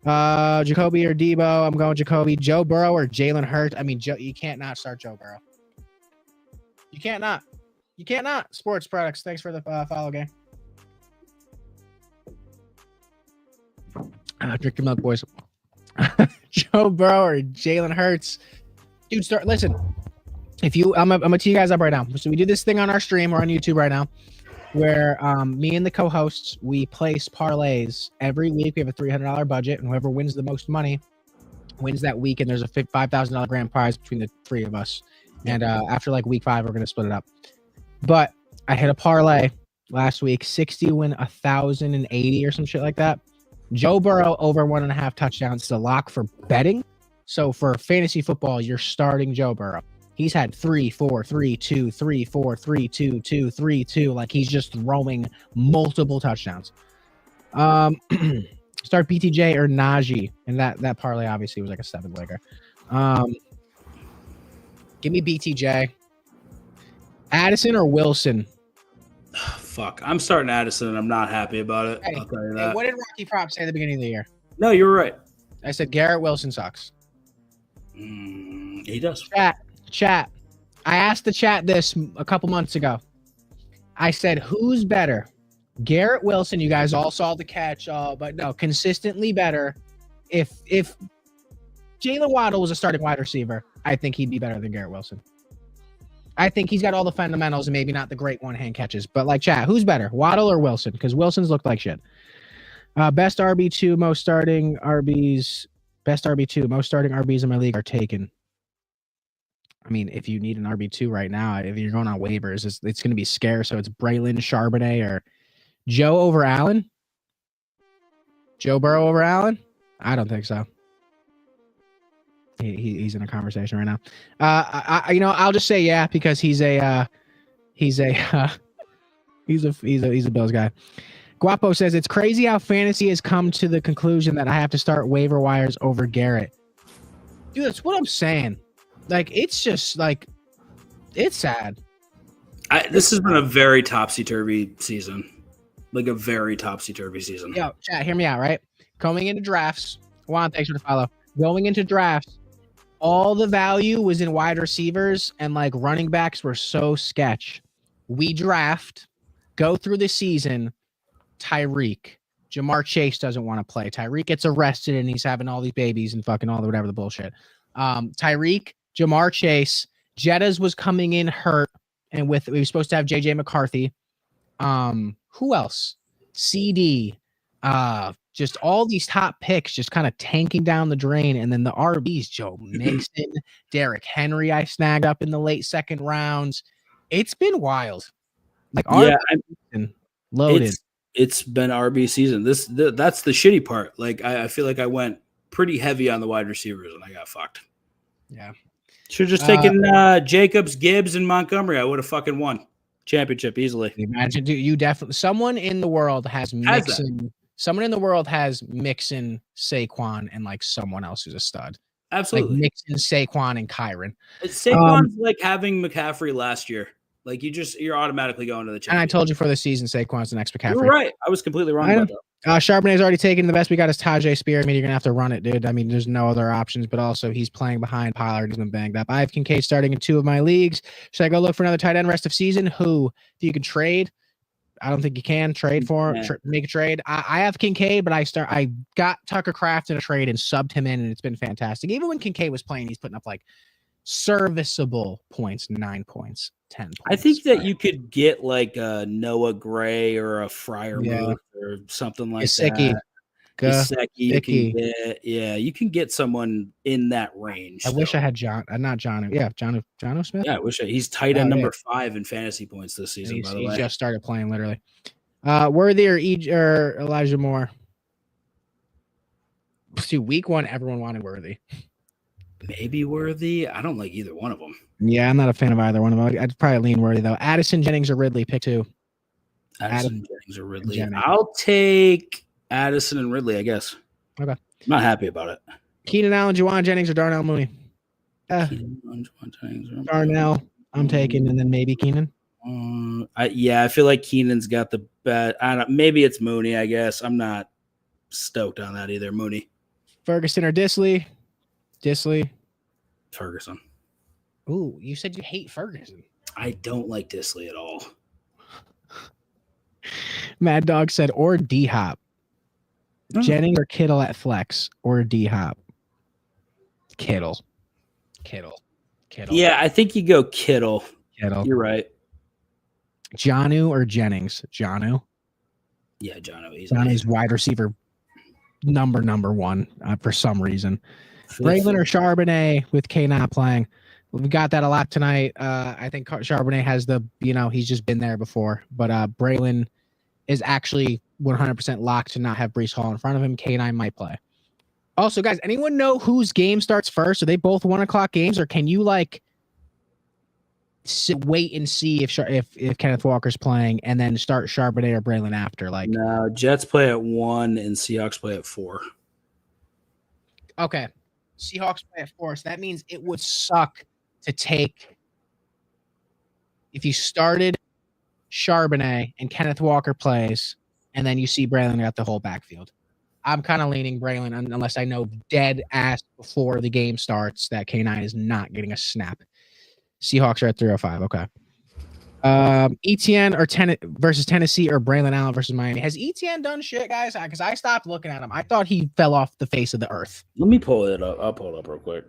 Jacoby or Debo? I'm going Jacoby. Joe Burrow or Jalen Hurts? I mean, you can't not start Joe Burrow. You can't not. Sports products. Thanks for the follow, gang. Drink your milk, boys. Joe Burrow or Jalen Hurts? Dude, listen. I'm gonna tee you guys up right now. So we do this thing on our stream or on YouTube right now, where me and the co-hosts, we place parlays every week. We have a $300 budget, and whoever wins the most money wins that week. And there's a $5,000 grand prize between the three of us. And after like week 5, we're gonna split it up. But I hit a parlay last week, 60 win 1,080 or some shit like that. Joe Burrow over 1.5 touchdowns is a lock for betting. So for fantasy football, you're starting Joe Burrow. He's had 3, 4, 3, 2, 3, 4, 3, 2, 2, 3, 2. Like he's just throwing multiple touchdowns. Start BTJ or Najee, and that parlay obviously was like a 7-legger. Give me BTJ. Addison or Wilson? Fuck, I'm starting Addison, and I'm not happy about it. Hey, I'll tell you that. What did Rocky Prop say at the beginning of the year? No, you were right. I said Garrett Wilson sucks. He does. Chat. I asked the chat this a couple months ago. I said, who's better? Garrett Wilson, you guys all saw the catch, but no, consistently better. If Jalen Waddle was a starting wide receiver, I think he'd be better than Garrett Wilson. I think he's got all the fundamentals and maybe not the great one-hand catches. But like chat, who's better, Waddle or Wilson? Because Wilson's looked like shit. Best RB2, most starting RBs. Best RB2, most starting RBs in my league are taken. I mean, if you need an RB2 right now, if you're going on waivers, it's going to be scarce. So it's Braylon, Charbonnet, or Joe over Allen. Joe Burrow over Allen? I don't think so. He's in a conversation right now. I'll just say yeah because he's a Bills guy. Guapo says it's crazy how fantasy has come to the conclusion that I have to start waiver wires over Garrett. Dude, that's what I'm saying. Like, it's just like, it's sad. This has been a very topsy-turvy season. Like a very topsy-turvy season. Yo, chat, hear me out, right? Going into drafts, Juan, thanks for the follow. Going into drafts, all the value was in wide receivers and like running backs were so sketch. We draft, go through the season, Tyreek. Jamar Chase doesn't want to play. Tyreek gets arrested and he's having all these babies and fucking all the whatever the bullshit. Tyreek, Jamar Chase, Jettas was coming in hurt, and we were supposed to have JJ McCarthy. Who else? CD. Just all these top picks just kind of tanking down the drain, and then the RBs, Joe Mixon, Derrick Henry, I snagged up in the late second rounds. It's been wild. Like loaded. It's been RB season. That's the shitty part. Like I feel like I went pretty heavy on the wide receivers and I got fucked. Yeah. Should have just taken Jacobs, Gibbs, and Montgomery. I would have fucking won championship easily. Imagine, dude, you definitely someone in the world has Mixon, Someone in the world has Mixon, Saquon, and like someone else who's a stud. Absolutely. Like Mixon, Saquon, and Kyron. Saquon's like having McCaffrey last year. Like you're automatically going to the championship. And I told you for the season, Saquon's the next McCaffrey. You were right. I was completely wrong about that. Charbonnet's already taken. The best we got is Tajay Spears. I mean, you're going to have to run it, dude. I mean, there's no other options, but also he's playing behind Pollard. He's been banged up. I have Kincaid starting in 2 of my leagues. Should I go look for another tight end rest of season? Who you can trade? I don't think you can trade for him. Make a trade. I have Kincaid, but I got Tucker Kraft in a trade and subbed him in, and it's been fantastic. Even when Kincaid was playing, he's putting up like serviceable points, 9 points, 10 points. I think that you could get like a Noah Gray or a Freiermuth or something like that. You can get someone in that range. I wish I had John Smith. Yeah, he's tight end number 5 in fantasy points this season. By the way, he just started playing literally. Worthy or Elijah Moore? See, week 1, everyone wanted Worthy. Maybe Worthy. I don't like either one of them. Yeah, I'm not a fan of either one of them. I'd probably lean Worthy though. Addison, Jennings, or Ridley, pick 2. Addison, Jennings, or Ridley. I'll take Addison and Ridley, I guess. Okay. I'm not happy about it. Keenan Allen, Juwan Jennings, or Darnell Mooney? Darnell, I'm taking, and then maybe Keenan. I feel like Keenan's got the bet. Maybe it's Mooney, I guess. I'm not stoked on that either. Mooney. Ferguson or Disley? Ferguson. Ooh, you said you hate Ferguson. I don't like Disley at all. Mad Dog said, or D-Hop. Jennings or Kittle at flex, or D-Hop. Kittle. Yeah, I think you go Kittle. You're right. Jonnu or Jennings? Jonnu. Yeah, Jonnu. Jonnu's wide receiver number 1 for some reason. Braylon or Charbonnet with K not playing. We got that a lot tonight. I think Charbonnet has he's just been there before, but Braylon is actually 100% locked to not have Breece Hall in front of him. K9 might play. Also, guys, anyone know whose game starts first? Are they both 1:00 games, or can you wait and see if Kenneth Walker's playing and then start Charbonnet or Braylon after? No, Jets play at 1 and Seahawks play at 4. Okay. Seahawks play at 4, so that means it would suck to take if you started Charbonnet and Kenneth Walker plays, and then you see Braylon got the whole backfield. I'm kind of leaning Braylon unless I know dead ass before the game starts that K9 is not getting a snap. Seahawks are at 305. Okay. ETN or versus Tennessee or Braylon Allen versus Miami. Has ETN done shit, guys? Because I stopped looking at him. I thought he fell off the face of the earth. Let me pull it up. I'll pull it up real quick.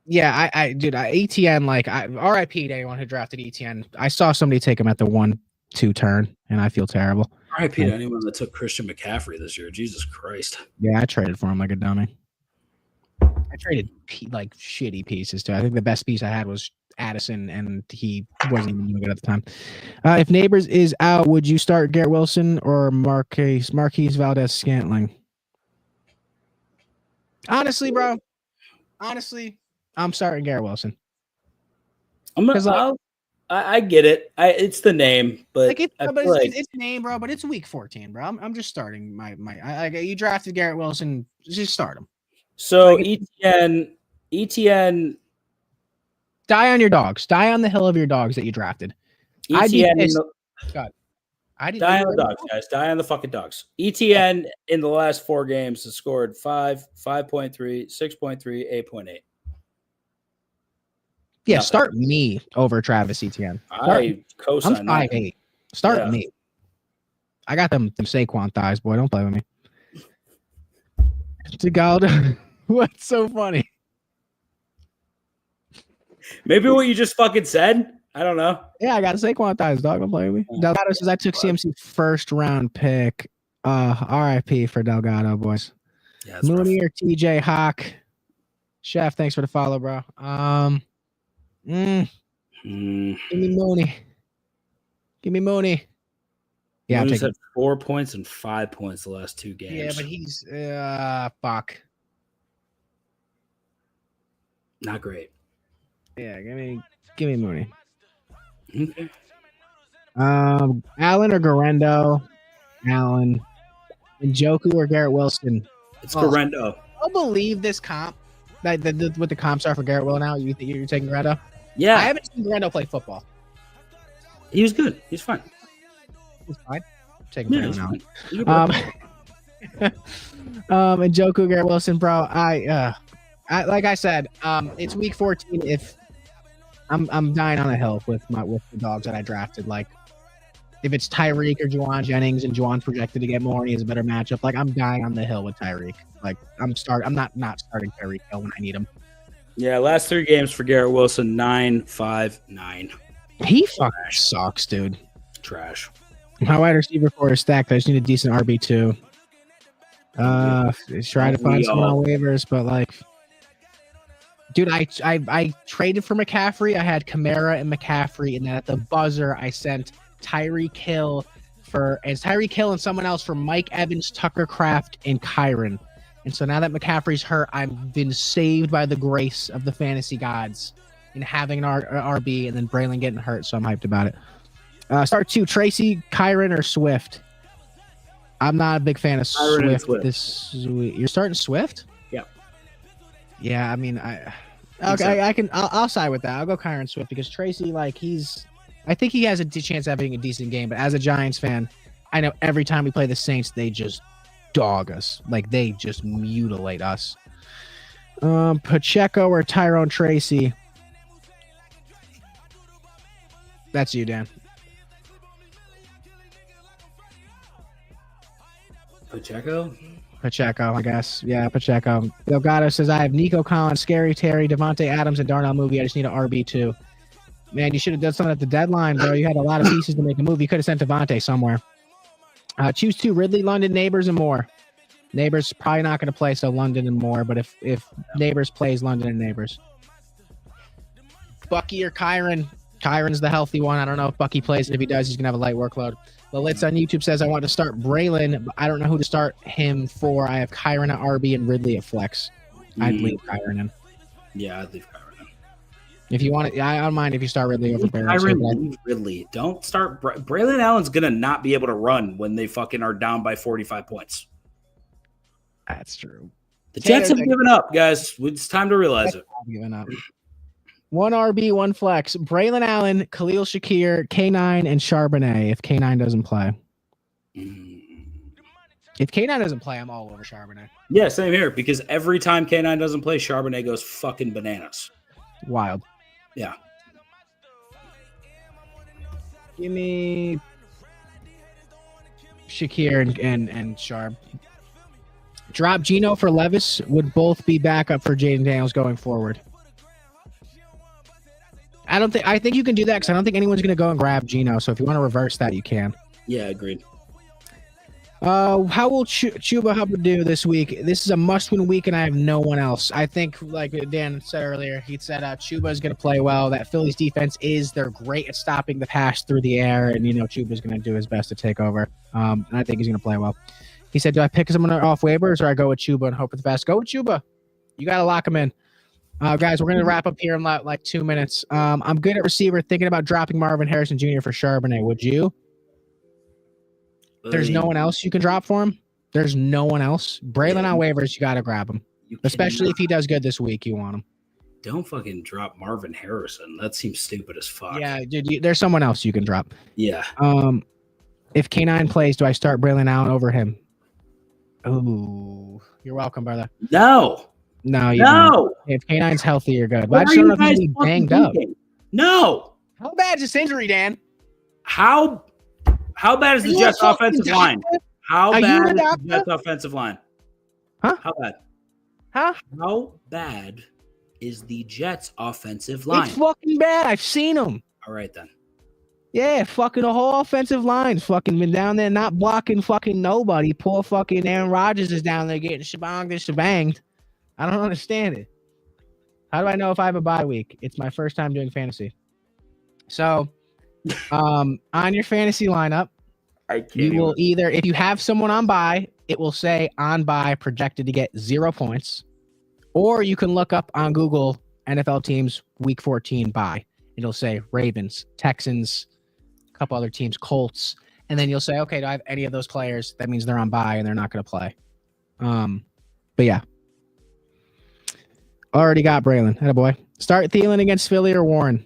Yeah, ETN, RIP to anyone who drafted ETN. I saw somebody take him at the 1-2 turn, and I feel terrible. RIP to anyone that took Christian McCaffrey this year. Jesus Christ. Yeah, I traded for him like a dummy. I traded shitty pieces too. I think the best piece I had was Addison, and he wasn't even doing good at the time. If Neighbors is out, would you start Garrett Wilson or Marquise Valdez-Scantling? Honestly, bro. I'm starting Garrett Wilson. I get it. It's the name, but it's name, bro. But it's week 14, bro. I'm just starting my. You drafted Garrett Wilson, just start him. So ETN, die on your dogs. Die on the hill of your dogs that you drafid. ETN, God. Die on the dogs, guys. Die on the fucking dogs. ETN in the last 4 games has scored 5, 5.3, 6.3, 8.8. Yeah, nothing. Start me over Travis Etienne. I co-sign I'm 5'8". Start me. I got them Saquon thighs, boy. Don't play with me. Galdo, what's so funny? Maybe what you just fucking said. I don't know. Yeah, I got Saquon thighs, dog. Don't play with me. Delgado says I took CMC first round pick. RIP for Delgado, boys. Yeah, Mooney or TJ Hawk. Chef, thanks for the follow, bro. Give me Mooney. Yeah, Mooney's had 4 points and 5 points the last 2 games. Yeah, but he's fuck. Not great. Yeah, give me Mooney. Okay. Allen or Garendo? Allen. Njoku or Garrett Wilson? It's Garendo. I'll believe this comp. What the comps are for Garrett Will now? You think you're taking Garendo? Yeah. I haven't seen Garendo play football. He was good. He's fine. He's fine. I'm taking Garendo now. And Njoku, Garrett Wilson, bro. I like I said, it's week 14. If I'm dying on a hill with the dogs that I drafted. Like, if it's Tyreek or Juwan Jennings and Juwan's projected to get more and he has a better matchup, like I'm dying on the hill with Tyreek. Like I'm not starting Tyreek Hill when I need him. Yeah, last 3 games for Garrett Wilson, 9, 5, 9. He fucking sucks, dude. Trash. My wide receiver core is stacked. I just need a decent RB2. Try to find someone on waivers, but like, dude, I traded for McCaffrey. I had Kamara and McCaffrey, and then at the buzzer, I sent Tyreek Hill and someone else for Mike Evans, Tucker Kraft, and Kyron. And so now that McCaffrey's hurt, I've been saved by the grace of the fantasy gods in having an RB, and then Braylon getting hurt, so I'm hyped about it. Start 2, Tracy, Kyron, or Swift? I'm not a big fan of Swift this week. You're starting Swift? Yeah. Yeah, I mean, I'll side with that. I'll go Kyron Swift because Tracy, like, I think he has a chance of having a decent game, but as a Giants fan, I know every time we play the Saints, they just dog us. Like, they just mutilate us. Pacheco or Tyrone Tracy? That's you, Dan. Pacheco, I guess. Yeah, Pacheco. Delgado says, I have Nico Collins, Scary Terry, Devontae Adams, and Darnell Movie. I just need an RB2. Man, you should have done something at the deadline, bro. You had a lot of pieces to make a move. You could have sent Devontae somewhere. Choose 2, Ridley, London, Neighbors, and Moore. Neighbors probably not going to play, so London and Moore. But if Neighbors plays, London and Neighbors. Bucky or Kyron? Kyron's the healthy one. I don't know if Bucky plays, and if he does, he's going to have a light workload. The Litz on YouTube says, I want to start Braylon, but I don't know who to start him for. I have Kyron at RB and Ridley at flex. I'd leave Kyron in. Yeah, I'd leave Kyron in. If you want it, I don't mind if you start Ridley over Kyron, Ridley. Don't start. Braylon Allen's going to not be able to run when they fucking are down by 45 points. That's true. The Jets have given up, guys. It's time to realize it. Given up. 1 RB, 1 flex. Braylon Allen, Khalil Shakir, K9, and Charbonnet if K9 doesn't play. If K9 doesn't play, I'm all over Charbonnet. Yeah, same here, because every time K9 doesn't play, Charbonnet goes fucking bananas. Wild. Yeah. Give me Shakir and Sharp. Drop Geno for Levis would both be backup for Jaden Daniels going forward. I think you can do that because I don't think anyone's going to go and grab Geno. So if you want to reverse that, you can. Yeah, agreed. How will Chuba Hubbard do this week? This is a must-win week, and I have no one else. I think, like Dan said earlier, he said Chuba is going to play well. That Phillies defense they're great at stopping the pass through the air, and Chuba is going to do his best to take over. And I think he's going to play well. He said, do I pick someone off waivers or I go with Chuba and hope for the best? Go with Chuba. You got to lock him in. Guys, we're going to wrap up here in like 2 minutes. I'm good at receiver, thinking about dropping Marvin Harrison Jr. for Charbonnet. Would you? There's no one else you can drop for him? There's no one else? Braylon on waivers, you got to grab him. Especially if he does good this week, you want him. Don't fucking drop Marvin Harrison. That seems stupid as fuck. Yeah, dude, there's someone else you can drop. Yeah. If K9 plays, do I start Braylon Allen over him? Oh, you're welcome, brother. No. Don't. If K9's healthy, you're good. But I just don't know if he's banged up. No. How bad is this injury, Dan? How bad is the Jets offensive line? How bad is the Jets offensive line? Huh? How bad? Huh? How bad is the Jets offensive line? It's fucking bad. I've seen them. All right, then. Yeah, fucking the whole offensive line's fucking been down there not blocking fucking nobody. Poor fucking Aaron Rodgers is down there getting shebanged and shebanged. I don't understand it. How do I know if I have a bye week? It's my first time doing fantasy. So, on your fantasy lineup, you will either, if you have someone on bye, it will say on bye projected to get 0 points, or you can look up on Google NFL teams week 14 bye. It'll say Ravens, Texans, couple other teams, Colts, and then you'll say, okay, do I have any of those players? That means they're on bye and they're not going to play. But yeah. Already got Braylon. Attaboy. Start Thielen against Philly or Warren?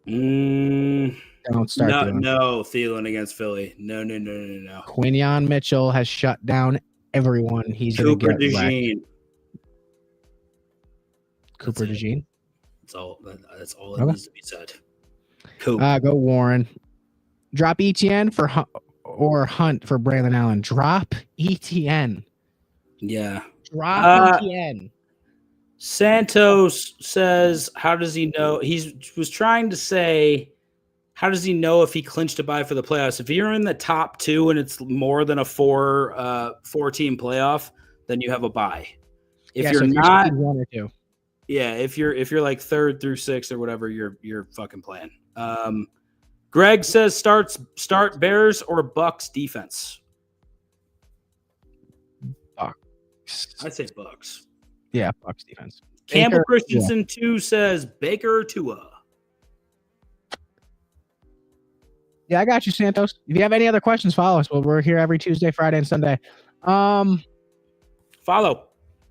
Don't start Thielen. No, Thielen against Philly. No. Quinyon Mitchell has shut down everyone. He's going to get DeJean. Cooper DeJean. That's all that needs to be said. Cool. Go Warren. Drop ETN or Hunt for Braylon Allen. Drop ETN. Yeah. Drop ETN. Santos says, how does he know? He was trying to say, how does he know if he clinched a bye for the playoffs? If you're in the top 2 and it's more than a 4-team playoff, then you have a bye. If you're not 1 or 2. Yeah, if you're like 3rd through 6th or whatever, you're fucking playing. Greg says start Bears or Bucks defense. Bucks. I'd say Bucks. Yeah, Bucks defense. Campbell Christensen 2 says Baker or Tua. Yeah, I got you, Santos. If you have any other questions, follow us. Well, we're here every Tuesday, Friday, and Sunday. Follow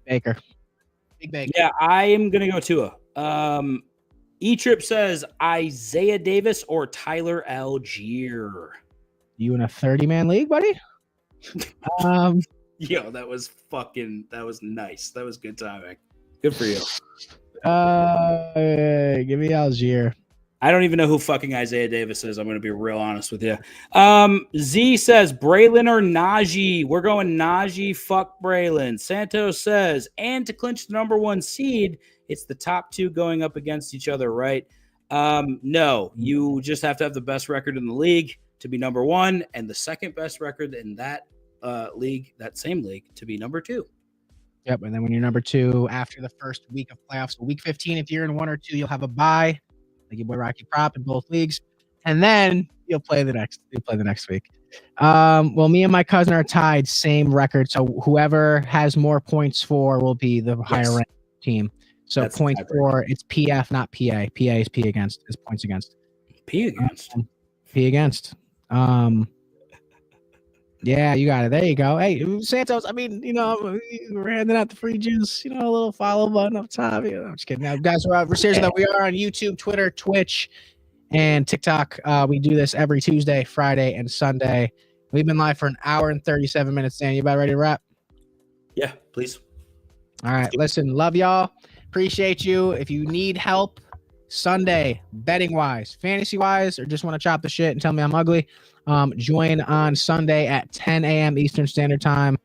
Baker. Big Baker. Yeah, I am gonna go Tua. E-Trip says Isaiah Davis or Tyler Algier. You in a 30-man league, buddy? Yo, that was nice. That was good timing. Good for you. Give me Algier. I don't even know who fucking Isaiah Davis is. I'm going to be real honest with you. Z says Braylon or Najee. We're going Najee. Fuck Braylon. Santos says, and to clinch the number 1 seed, it's the top 2 going up against each other, right? No, you just have to have the best record in the league to be number 1, and the second best record in that league, that same league, to be number 2. Yep, and then when you're number 2 after the first week of playoffs, so week 15, if you're in 1 or 2, you'll have a bye. Like your boy Rocky Prop in both leagues, and then you'll play the next week. Well, me and my cousin are tied, same record. So whoever has more points for will be the higher ranked team. So that's points for it's PF, not PA. PA is P against, is points against. P against. P against. Yeah, you got it. There you go. Hey, Santos, I mean, we're handing out the free juice, a little follow button up top. I'm just kidding. Now, guys, we're serious though. We are on YouTube, Twitter, Twitch, and TikTok. We do this every Tuesday, Friday, and Sunday. We've been live for an hour and 37 minutes. Dan, you about ready to wrap? Yeah, please. All right. Listen, love y'all. Appreciate you. If you need help Sunday, betting wise, fantasy wise, or just want to chop the shit and tell me I'm ugly, join on Sunday at 10 a.m. Eastern Standard Time.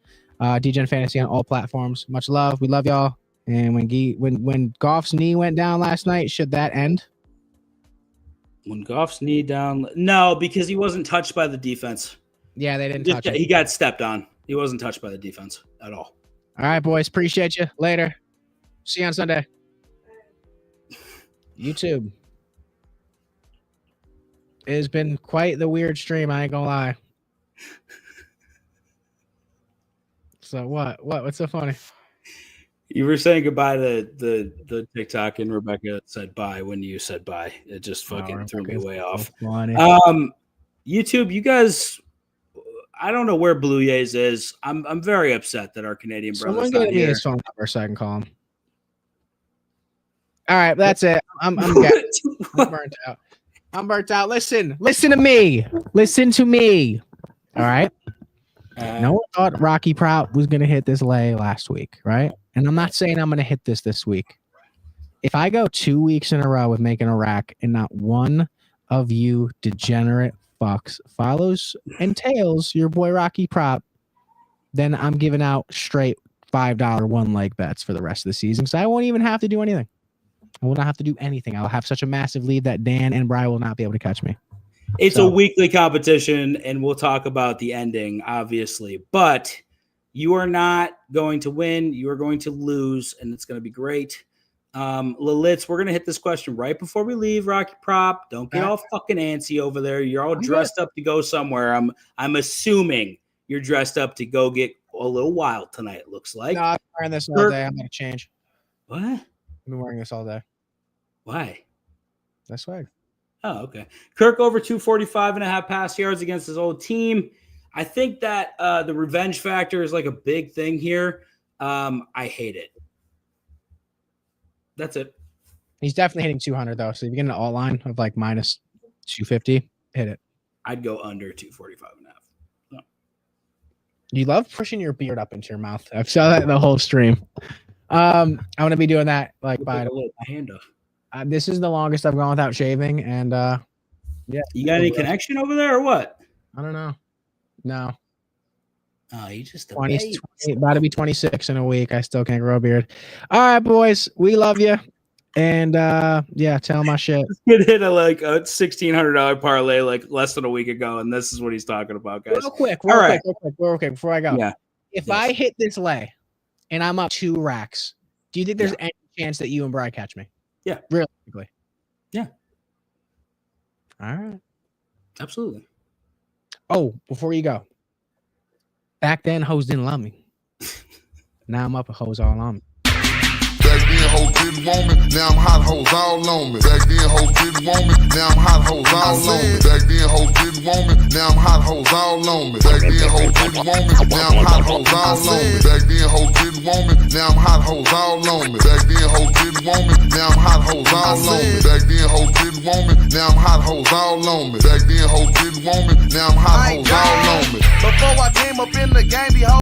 Degen Fantasy on all platforms. Much love. We love y'all. And when Goff's knee went down last night, should that end? When Goff's knee down, no, because he wasn't touched by the defense. Yeah, they didn't touch him. He got stepped on. He wasn't touched by the defense at all. All right, boys. Appreciate you. Later. See you on Sunday. YouTube. It has been quite the weird stream, I ain't gonna lie. So what? What's so funny? You were saying goodbye to the TikTok, and Rebecca said bye when you said bye. It just fucking threw me way off. Funny. YouTube, you guys, I don't know where Blue Jays is. I'm very upset that our Canadian brother's Someone not give me here. his phone number so I can call him. All right, that's it. I'm burnt out. I'm burnt out. Listen to me. Listen to me. All right. No one thought Rocky Prop was going to hit this lay last week, right? And I'm not saying I'm going to hit this week. If I go 2 weeks in a row with making a rack and not one of you degenerate fucks follows and tails your boy Rocky Prop, then I'm giving out straight $5 one leg bets for the rest of the season. So I won't even have to do anything. I will not have to do anything. I'll have such a massive lead that Dan and Bri will not be able to catch me. It's a weekly competition, and we'll talk about the ending, obviously. But you are not going to win. You are going to lose, and it's going to be great. Lilith, we're going to hit this question right before we leave, Rocky Prop. Don't get all fucking antsy over there. You're all dressed up to go somewhere. I'm assuming you're dressed up to go get a little wild tonight, it looks like. No, I'm wearing this all day. I'm going to change. What? I've been wearing this all day. Why? Why? Because That's swag. Oh, okay. Kirk over 245.5 pass yards against his old team. I think that the revenge factor is like a big thing here. I hate it. That's it. He's definitely hitting 200 though. So if you get an alt line of like minus 250, hit it. I'd go under 245.5. No. You love pushing your beard up into your mouth. I've saw that in the whole stream. I'm gonna be doing that like by a little panda. This is the longest I've gone without shaving, and yeah. You got any connection over there or what? I don't know. No. Oh, you just 20, about to be 26 in a week. I still can't grow a beard. All right, boys, we love you, and yeah, tell my shit. This kid hit a $1,600 parlay like less than a week ago, and this is what he's talking about, guys. Real quick, before I go. Yeah. If I hit this lay and I'm up 2 racks, do you think there's any chance that you and Bri catch me? Yeah. Realistically. Yeah. All right. Absolutely. Oh, before you go. Back then, hoes didn't love me. Now I'm up with hoes all on me. Back then, hoes didn't want me. Now I'm hot hoes all on me. Back then, hoes didn't want me. Now I'm hot hoes all on me. Back then, hoes didn't want me. Now I'm hot hoes all on me. Back then, hoes didn't want me. Now I'm hot hoes all on me. Back then, hoes didn't want me. Now I'm hot hoes all on me. Back then, hoes didn't want me. Now I'm hot hoes all on me. Back then, hoes didn't want me. Now I'm hot hoes all on me. Back then, hoes didn't want me. Now I'm hot hoes all on me. Before I came up in the game, the